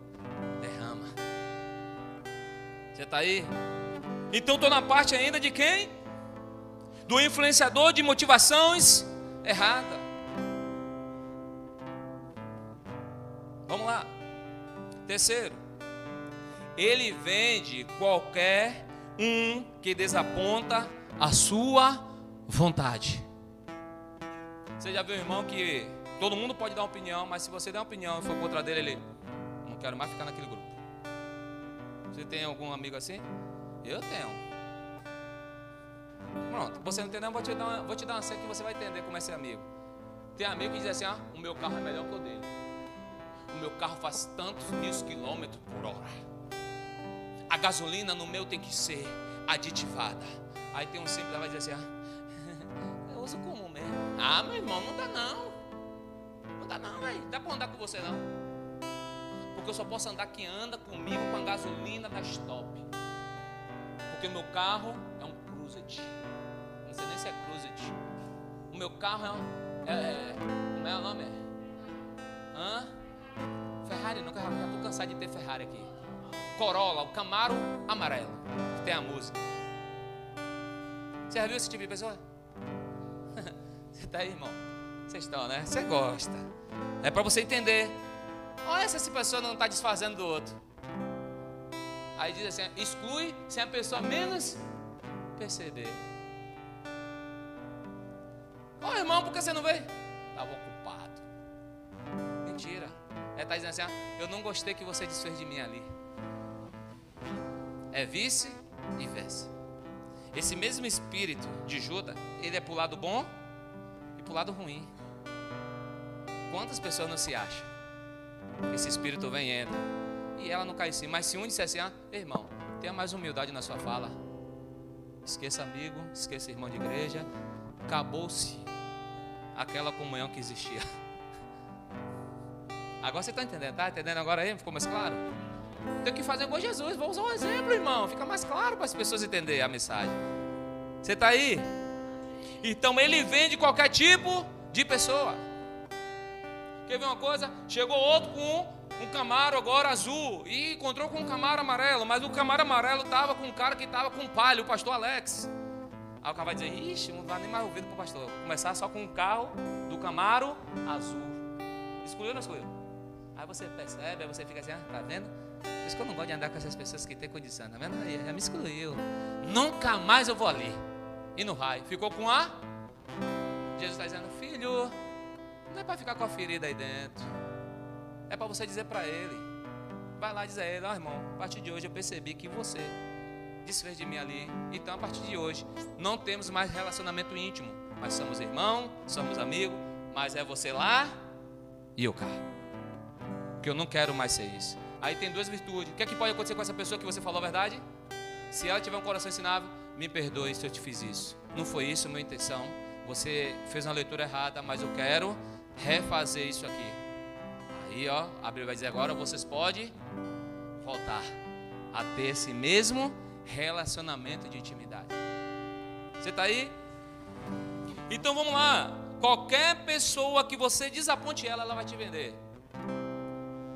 derrama. Você está aí? Então estou na parte ainda de quem? Do influenciador de motivações erradas. Vamos lá. Terceiro, ele vende qualquer um que desaponta a sua vontade. Você já viu um irmão que todo mundo pode dar uma opinião, mas se você der uma opinião e for contra dele, ele não quero mais ficar naquele grupo. Você tem algum amigo assim? Eu tenho. Pronto, você não entendeu? Vou te dar uma seca que você vai entender como é ser amigo. Tem amigo que diz assim, o meu carro é melhor que o dele. O meu carro faz tantos 1000 quilômetros por hora. A gasolina no meu tem que ser aditivada. Aí tem um simples que vai dizer assim, eu uso comum mesmo. Ah, meu irmão, não dá não. Não dá não, velho. Dá pra andar com você não. Porque eu só posso andar quem anda comigo com a gasolina da Stop. Porque meu carro é um Cruzet. Não sei nem se é Cruzet. O meu carro como é o nome? Ferrari não, já estou cansado de ter Ferrari aqui. Corolla, o Camaro amarelo, que tem a música. Você já viu esse tipo de pessoa? Você está aí, irmão? Vocês estão, né? Você gosta. É para você entender. Olha se essa pessoa não está desfazendo do outro. Aí diz assim, exclui sem a pessoa menos perceber. Ô irmão, por que você não veio? Estava ocupado. Mentira. Ela está dizendo assim, eu não gostei que você desfez de mim ali. É vice e versa. Esse mesmo espírito de Judas, ele é para o lado bom e para o lado ruim. Quantas pessoas não se acham? Esse espírito vem e entra. E ela não cai em si. Mas se um disser assim, irmão, tenha mais humildade na sua fala. Esqueça amigo, esqueça irmão de igreja. Acabou-se aquela comunhão que existia. Agora você está entendendo, tá? Entendendo agora aí? Ficou mais claro? Tenho que fazer igual Jesus. Vou usar um exemplo, irmão. Fica mais claro para as pessoas entenderem a mensagem. Você está aí? Então ele vende qualquer tipo de pessoa. Quer ver uma coisa? Chegou outro com um Camaro agora azul e encontrou com um Camaro amarelo, mas o Camaro amarelo estava com um cara que estava com palha, o pastor Alex. Aí o cara vai dizer, ixi, não vai nem mais ouvir para o pastor. Vou começar só com um carro do Camaro azul. Excluiu ou não excluiu? Aí você percebe, aí você fica assim, tá vendo? Por isso que eu não gosto de andar com essas pessoas que têm condição, tá vendo? Aí já me excluiu. Nunca mais eu vou ali. E no raio, ficou com a? Jesus está dizendo, filho, não é para ficar com a ferida aí dentro. É para você dizer para ele. Vai lá e diz a ele, ó irmão, a partir de hoje eu percebi que você desfez de mim ali. Então a partir de hoje não temos mais relacionamento íntimo. Mas somos irmãos, somos amigos. Mas é você lá e eu cá. Porque eu não quero mais ser isso. Aí tem duas virtudes. O que é que pode acontecer com essa pessoa que você falou a verdade? Se ela tiver um coração ensinável, me perdoe se eu te fiz isso. Não foi isso a minha intenção. Você fez uma leitura errada, mas eu quero refazer isso aqui. Aí, ó, a Bíblia vai dizer agora, vocês podem voltar a ter esse mesmo relacionamento de intimidade. Você está aí? Então vamos lá. Qualquer pessoa que você desaponte ela vai te vender.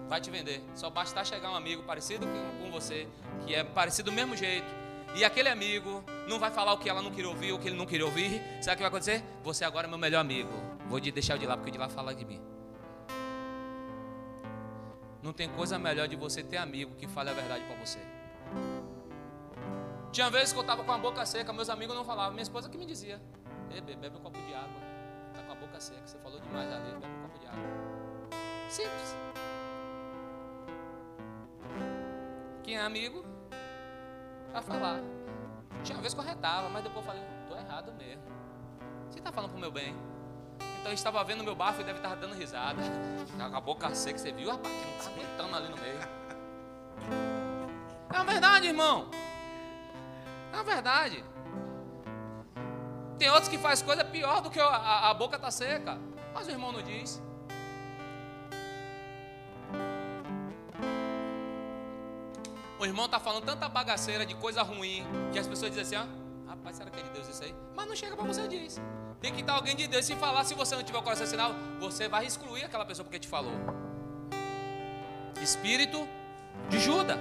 Vai te vender. Só basta chegar um amigo parecido com você, que é parecido do mesmo jeito, e aquele amigo não vai falar o que ela não queria ouvir, o que ele não queria ouvir. Sabe o que vai acontecer? Você agora é meu melhor amigo. Vou deixar o de lá, porque o de lá fala de mim. Não tem coisa melhor de você ter amigo que fale a verdade para você. Tinha vezes que eu estava com a boca seca, meus amigos não falavam. Minha esposa que me dizia, bebe um copo de água. Está com a boca seca, você falou demais ali, bebe um copo de água. Simples. Quem é amigo, vai falar. Tinha vez que eu retava, mas depois eu falei, estou errado mesmo. Você está falando para o meu bem. Então eu estava vendo o meu bafo e deve estar dando risada. Com a boca seca, você viu, rapaz, que não está aguentando ali no meio. É uma verdade, irmão. É uma verdade. Tem outros que fazem coisa pior do que a boca está seca. Mas o irmão não diz. O irmão está falando tanta bagaceira de coisa ruim que as pessoas dizem assim, rapaz, será que é de Deus isso aí? Mas não chega para você e diz. Tem que estar alguém de Deus. Se falar, se você não tiver o coração ensinado, você vai excluir aquela pessoa porque te falou. Espírito de Judas.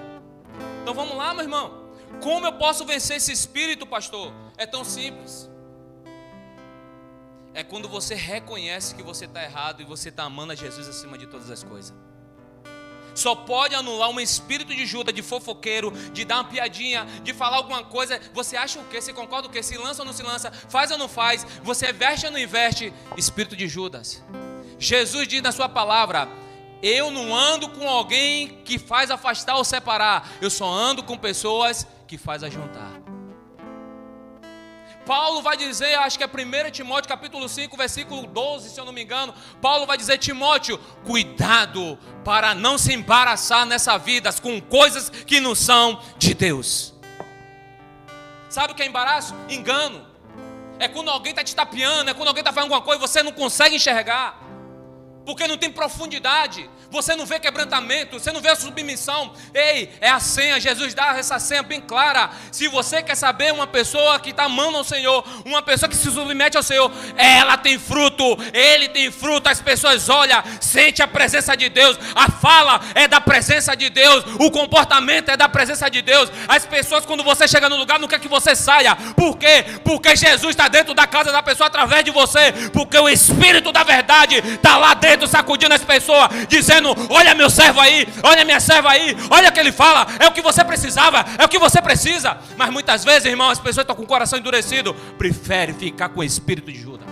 Então vamos lá, meu irmão. Como eu posso vencer esse espírito, pastor? É tão simples. É quando você reconhece que você está errado e você está amando a Jesus acima de todas as coisas. Só pode anular um espírito de Judas, de fofoqueiro, de dar uma piadinha, de falar alguma coisa. Você acha o quê? Você concorda o quê? Se lança ou não se lança? Faz ou não faz? Você veste ou não investe? Espírito de Judas. Jesus diz na sua palavra, eu não ando com alguém que faz afastar ou separar. Eu só ando com pessoas que faz ajuntar. Paulo vai dizer, acho que é 1 Timóteo capítulo 5, versículo 12, se eu não me engano. Paulo vai dizer, Timóteo, cuidado para não se embaraçar nessa vida com coisas que não são de Deus. Sabe o que é embaraço? Engano. É quando alguém está te tapeando, é quando alguém está fazendo alguma coisa e você não consegue enxergar. Porque não tem profundidade. Você não vê quebrantamento, você não vê a submissão. Ei, é a senha, Jesus dá essa senha bem clara. Se você quer saber uma pessoa que está amando ao Senhor, uma pessoa que se submete ao Senhor, ela tem fruto, ele tem fruto. As pessoas olham, sentem a presença de Deus. A fala é da presença de Deus, o comportamento é da presença de Deus. As pessoas, quando você chega no lugar, não quer que você saia. Por quê? Porque Jesus está dentro da casa da pessoa através de você. Porque o Espírito da verdade está lá dentro, sacudindo as pessoas, dizendo, olha meu servo aí, olha minha serva aí, olha o que ele fala, é o que você precisava, é o que você precisa. Mas muitas vezes, irmão, as pessoas estão com o coração endurecido, preferem ficar com o espírito de Judas.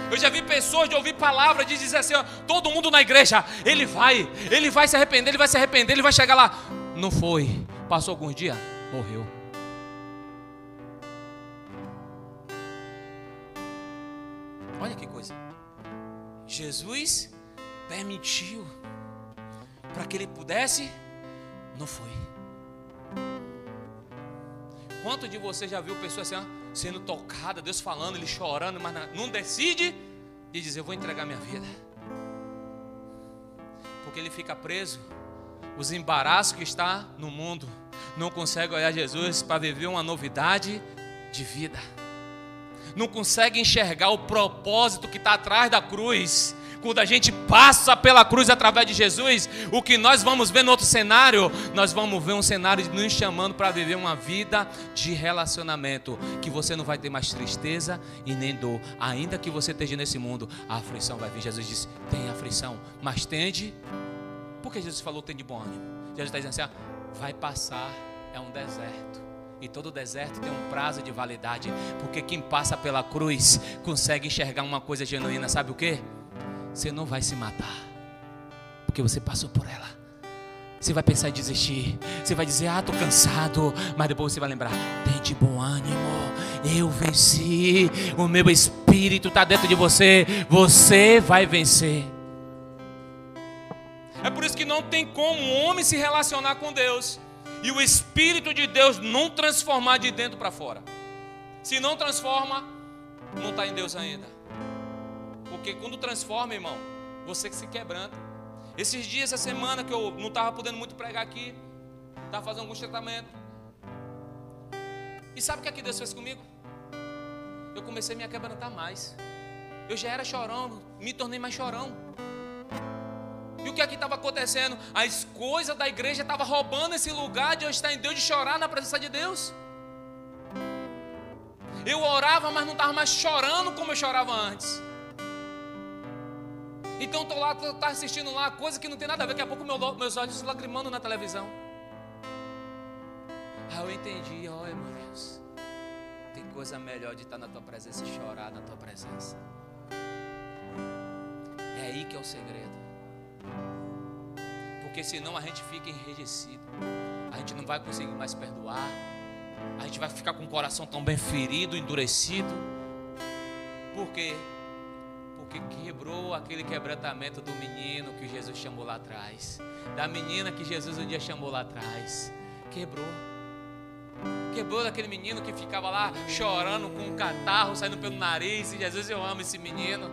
Eu já vi pessoas de ouvir palavras de dizer assim, ó, todo mundo na igreja, ele vai se arrepender, ele vai se arrepender, ele vai chegar lá. Não foi, passou alguns dias, morreu. Olha que coisa. Jesus permitiu para que ele pudesse, não foi. Quanto de você já viu pessoas assim, ó, sendo tocada, Deus falando, ele chorando, mas não decide de dizer, eu vou entregar minha vida. Porque ele fica preso. Os embaraços que está no mundo. Não consegue olhar Jesus para viver uma novidade de vida. Não consegue enxergar o propósito que está atrás da cruz. Quando a gente passa pela cruz através de Jesus, o que nós vamos ver no outro cenário? Nós vamos ver um cenário nos chamando para viver uma vida de relacionamento, que você não vai ter mais tristeza e nem dor. Ainda que você esteja nesse mundo, a aflição vai vir. Jesus disse, tem aflição, mas tende. Por que Jesus falou tem de bom ânimo? Jesus está dizendo assim, vai passar, é um deserto. E todo deserto tem um prazo de validade. Porque quem passa pela cruz consegue enxergar uma coisa genuína. Sabe o que? Você não vai se matar, porque você passou por ela. Você vai pensar em desistir. Você vai dizer, tô cansado. Mas depois você vai lembrar, tem de bom ânimo, eu venci. O meu espírito está dentro de você. Você vai vencer. É por isso que não tem como um homem se relacionar com Deus e o Espírito de Deus não transformar de dentro para fora. Se não transforma, não está em Deus ainda. Porque quando transforma, irmão, você que se quebranta. Esses dias, essa semana que eu não estava podendo muito pregar aqui, estava fazendo alguns tratamentos. E sabe o que é que Deus fez comigo? Eu comecei a me quebrantar mais. Eu já era chorão, me tornei mais chorão. E o que aqui estava acontecendo? As coisas da igreja estavam roubando esse lugar de eu estar em Deus, de chorar na presença de Deus. Eu orava, mas não estava mais chorando como eu chorava antes. Então estou lá, estou assistindo lá, coisa que não tem nada a ver. Daqui a pouco meus olhos lagrimando na televisão. Aí eu entendi, olha, meu Deus, tem coisa melhor de estar na tua presença e chorar na tua presença. É aí que é o segredo. Porque senão a gente fica enrijecido. A gente não vai conseguir mais perdoar. A gente vai ficar com o coração tão bem ferido, endurecido. Por quê? Porque quebrou aquele quebrantamento do menino que Jesus chamou lá atrás, da menina que Jesus um dia chamou lá atrás. Quebrou daquele menino que ficava lá chorando com um catarro saindo pelo nariz. E Jesus, eu amo esse menino.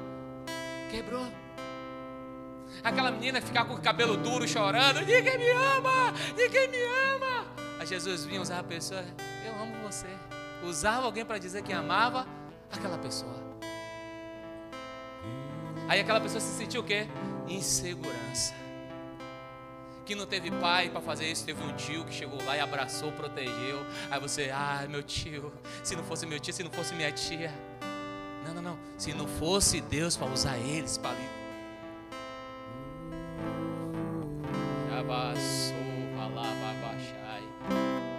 Quebrou. Aquela menina que ficava com o cabelo duro chorando, ninguém me ama, ninguém me ama. Aí Jesus vinha, usava a pessoa, eu amo você. Usava alguém para dizer que amava aquela pessoa. Aí aquela pessoa se sentiu o quê? Insegurança. Que não teve pai para fazer isso, teve um tio que chegou lá e abraçou, protegeu. Aí você, meu tio, se não fosse meu tio, se não fosse minha tia. Não, se não fosse Deus para usar eles para ali.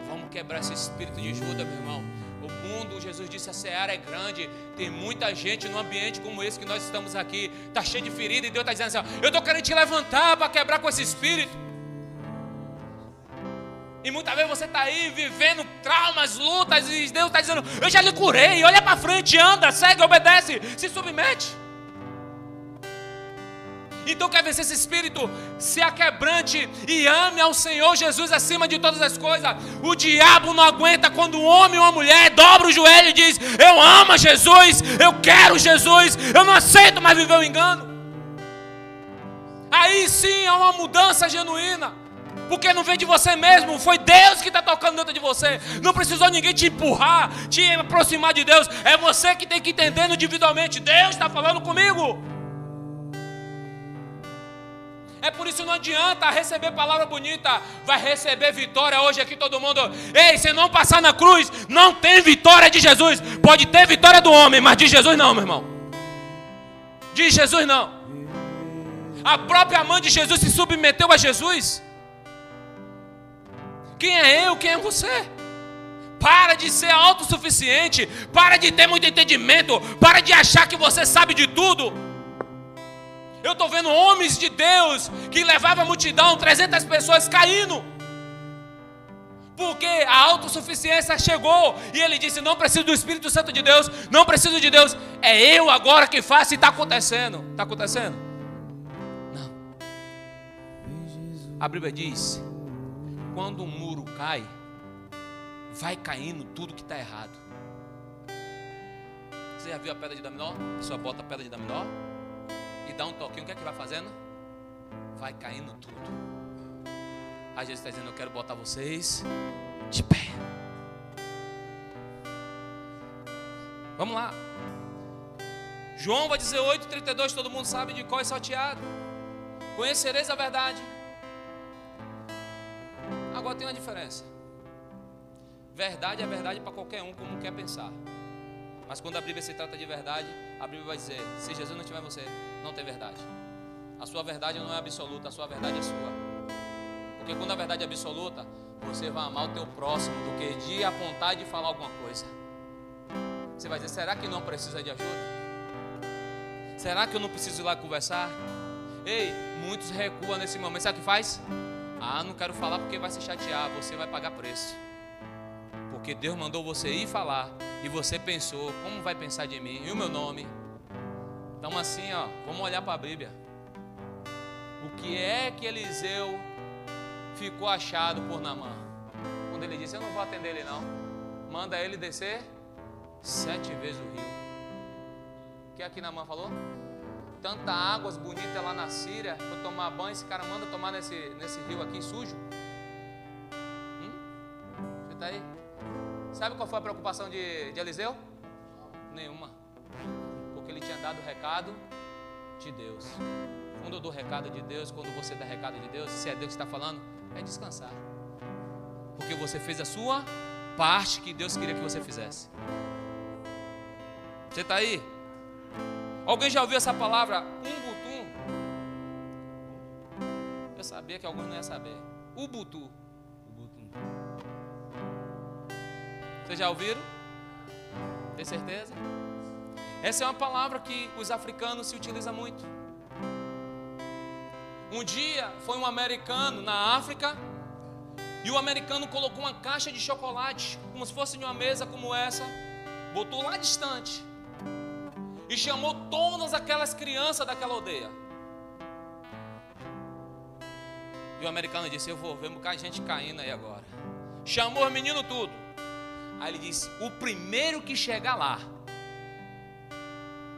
Vamos quebrar esse espírito de Judas, meu irmão. O mundo, Jesus disse, a seara é grande. Tem muita gente num ambiente como esse que nós estamos aqui. Está cheio de ferida e Deus está dizendo assim, eu estou querendo te levantar para quebrar com esse espírito. E muitas vezes você está aí vivendo traumas, lutas, e Deus está dizendo, eu já lhe curei, olha para frente, anda, segue, obedece, se submete. Então quer vencer esse espírito? Se aquebrante e ame ao Senhor Jesus acima de todas as coisas. O diabo não aguenta quando um homem ou uma mulher dobra o joelho e diz, eu amo Jesus, eu quero Jesus, eu não aceito mais viver o engano. Aí sim é uma mudança genuína. Porque não vem de você mesmo, foi Deus que está tocando dentro de você. Não precisou ninguém te empurrar, te aproximar de Deus. É você que tem que entender individualmente, Deus está falando comigo. É por isso que não adianta receber palavra bonita. Vai receber vitória hoje aqui todo mundo. Ei, se não passar na cruz, não tem vitória de Jesus. Pode ter vitória do homem, mas de Jesus não, meu irmão. De Jesus não. A própria mãe de Jesus se submeteu a Jesus. Quem é eu, quem é você? Para de ser autossuficiente. Para de ter muito entendimento. Para de achar que você sabe de tudo. Eu estou vendo homens de Deus que levavam a multidão, 300 pessoas caindo. Porque a autossuficiência chegou e ele disse, não preciso do Espírito Santo de Deus, não preciso de Deus. É eu agora que faço e está acontecendo. Está acontecendo? Não. A Bíblia diz, quando um muro cai, vai caindo tudo que está errado. Você já viu a pedra de dominó? A pessoa bota a pedra de dominó e dá um toquinho, o que é que vai fazendo? vai caindo tudo. Aí Jesus está dizendo, eu quero botar vocês de pé. Vamos lá. João vai dizer 8,32, todo mundo sabe de qual é salteado. Conhecereis a verdade. Agora tem uma diferença. Verdade é verdade para qualquer um, como quer pensar. Mas quando a Bíblia se trata de verdade, a Bíblia vai dizer, se Jesus não estiver em você, não tem verdade. A sua verdade não é absoluta, a sua verdade é sua. Porque quando a verdade é absoluta, você vai amar o teu próximo do que de apontar e de falar alguma coisa. Você vai dizer, será que não precisa de ajuda? Será que eu não preciso ir lá conversar? Ei, muitos recuam nesse momento. Sabe o que faz? Ah, não quero falar porque vai se chatear. Você vai pagar preço. Porque Deus mandou você ir falar. E você pensou, como vai pensar de mim? E o meu nome? Então assim, ó, vamos olhar para a Bíblia. O que é que Eliseu ficou achado por Naamã? Quando ele disse, eu não vou atender ele não. Manda ele descer 7 vezes o rio. O que aqui Naamã falou? Tanta águas bonitas lá na Síria, para tomar banho, esse cara manda tomar nesse rio aqui sujo. Você está aí? Sabe qual foi a preocupação de Eliseu? Nenhuma. Porque ele tinha dado o recado de Deus. O fundo do recado de Deus, quando você dá recado de Deus, se é Deus que está falando, é descansar. Porque você fez a sua parte que Deus queria que você fizesse. Você está aí? Alguém já ouviu essa palavra Ubuntu? Eu sabia que alguns não iam saber. Ubuntu. Vocês já ouviram? Tem certeza? Essa é uma palavra que os africanos se utilizam muito. Um dia foi um americano na África e o americano colocou uma caixa de chocolate, como se fosse de uma mesa como essa, botou lá distante e chamou todas aquelas crianças daquela aldeia. E o americano disse, eu vou ver um bocado de gente caindo aí agora. Chamou os meninos tudo. Aí ele disse, o primeiro que chegar lá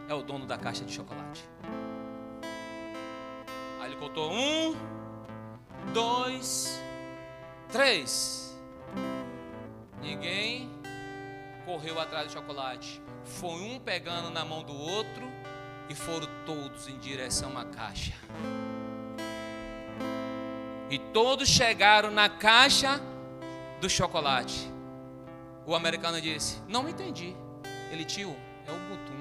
é o dono da caixa de chocolate. Aí ele contou 1, 2, 3. Ninguém correu atrás do chocolate. Foi um pegando na mão do outro e foram todos em direção à caixa. E todos chegaram na caixa do chocolate. O americano disse, não entendi. Ele, tio, é o Ubuntu.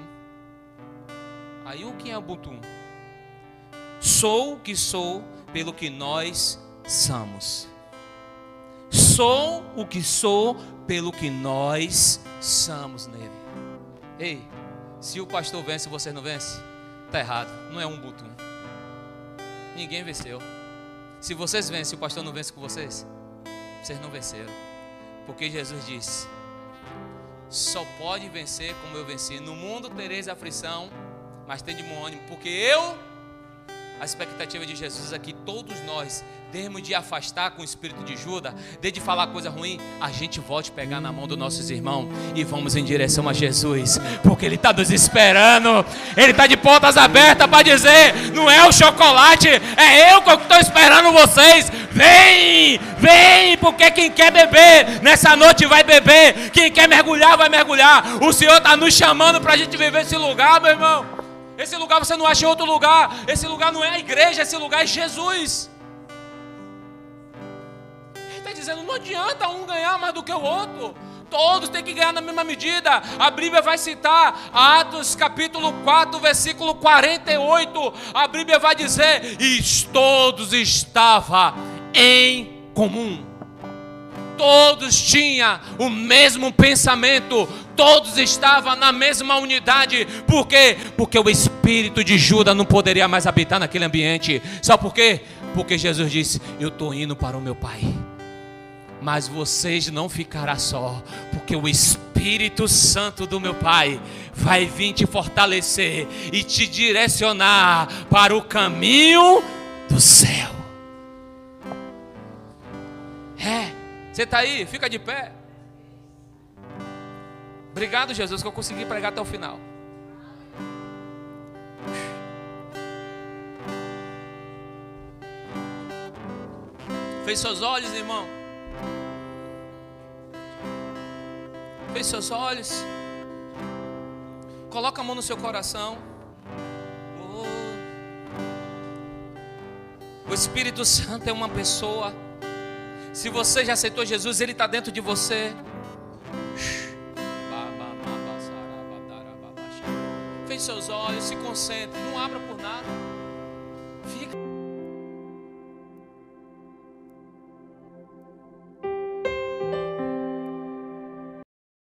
Aí o que é o Ubuntu? Sou o que sou pelo que nós somos. Sou o que sou pelo que nós somos nele. Ei, se o pastor vence e você não vence, está errado, não é um Ubuntu. Ninguém venceu. Se vocês vencem e o pastor não vence com vocês, vocês não venceram. Porque Jesus disse, só pode vencer como eu venci. No mundo tereis aflição, mas tem de bom ânimo, porque a expectativa de Jesus é que todos nós deixemos de afastar com o espírito de Judas, desde de falar coisa ruim, a gente volte a pegar na mão dos nossos irmãos e vamos em direção a Jesus, porque Ele está nos esperando, Ele está de portas abertas para dizer, não é o chocolate, é eu que estou esperando vocês, vem, vem, porque quem quer beber, nessa noite vai beber, quem quer mergulhar, vai mergulhar, o Senhor está nos chamando para a gente viver esse lugar, meu irmão. Esse lugar você não acha em outro lugar. Esse lugar não é a igreja, esse lugar é Jesus. Ele está dizendo, não adianta um ganhar mais do que o outro. Todos têm que ganhar na mesma medida. A Bíblia vai citar Atos capítulo 4, versículo 48. A Bíblia vai dizer, e todos estavam em comum. Todos tinham o mesmo pensamento. Todos estavam na mesma unidade. Por quê? Porque o espírito de Judas não poderia mais habitar naquele ambiente. Sabe por quê? Porque Jesus disse, eu estou indo para o meu Pai, mas vocês não ficarão só, porque o Espírito Santo do meu Pai vai vir te fortalecer e te direcionar para o caminho do céu. Você está aí? Fica de pé. Obrigado, Jesus, que eu consegui pregar até o final. Feche seus olhos, irmão. Feche seus olhos. Coloca a mão no seu coração. O Espírito Santo é uma pessoa. Se você já aceitou Jesus, Ele está dentro de você. Feche seus olhos, se concentre. Não abra por nada.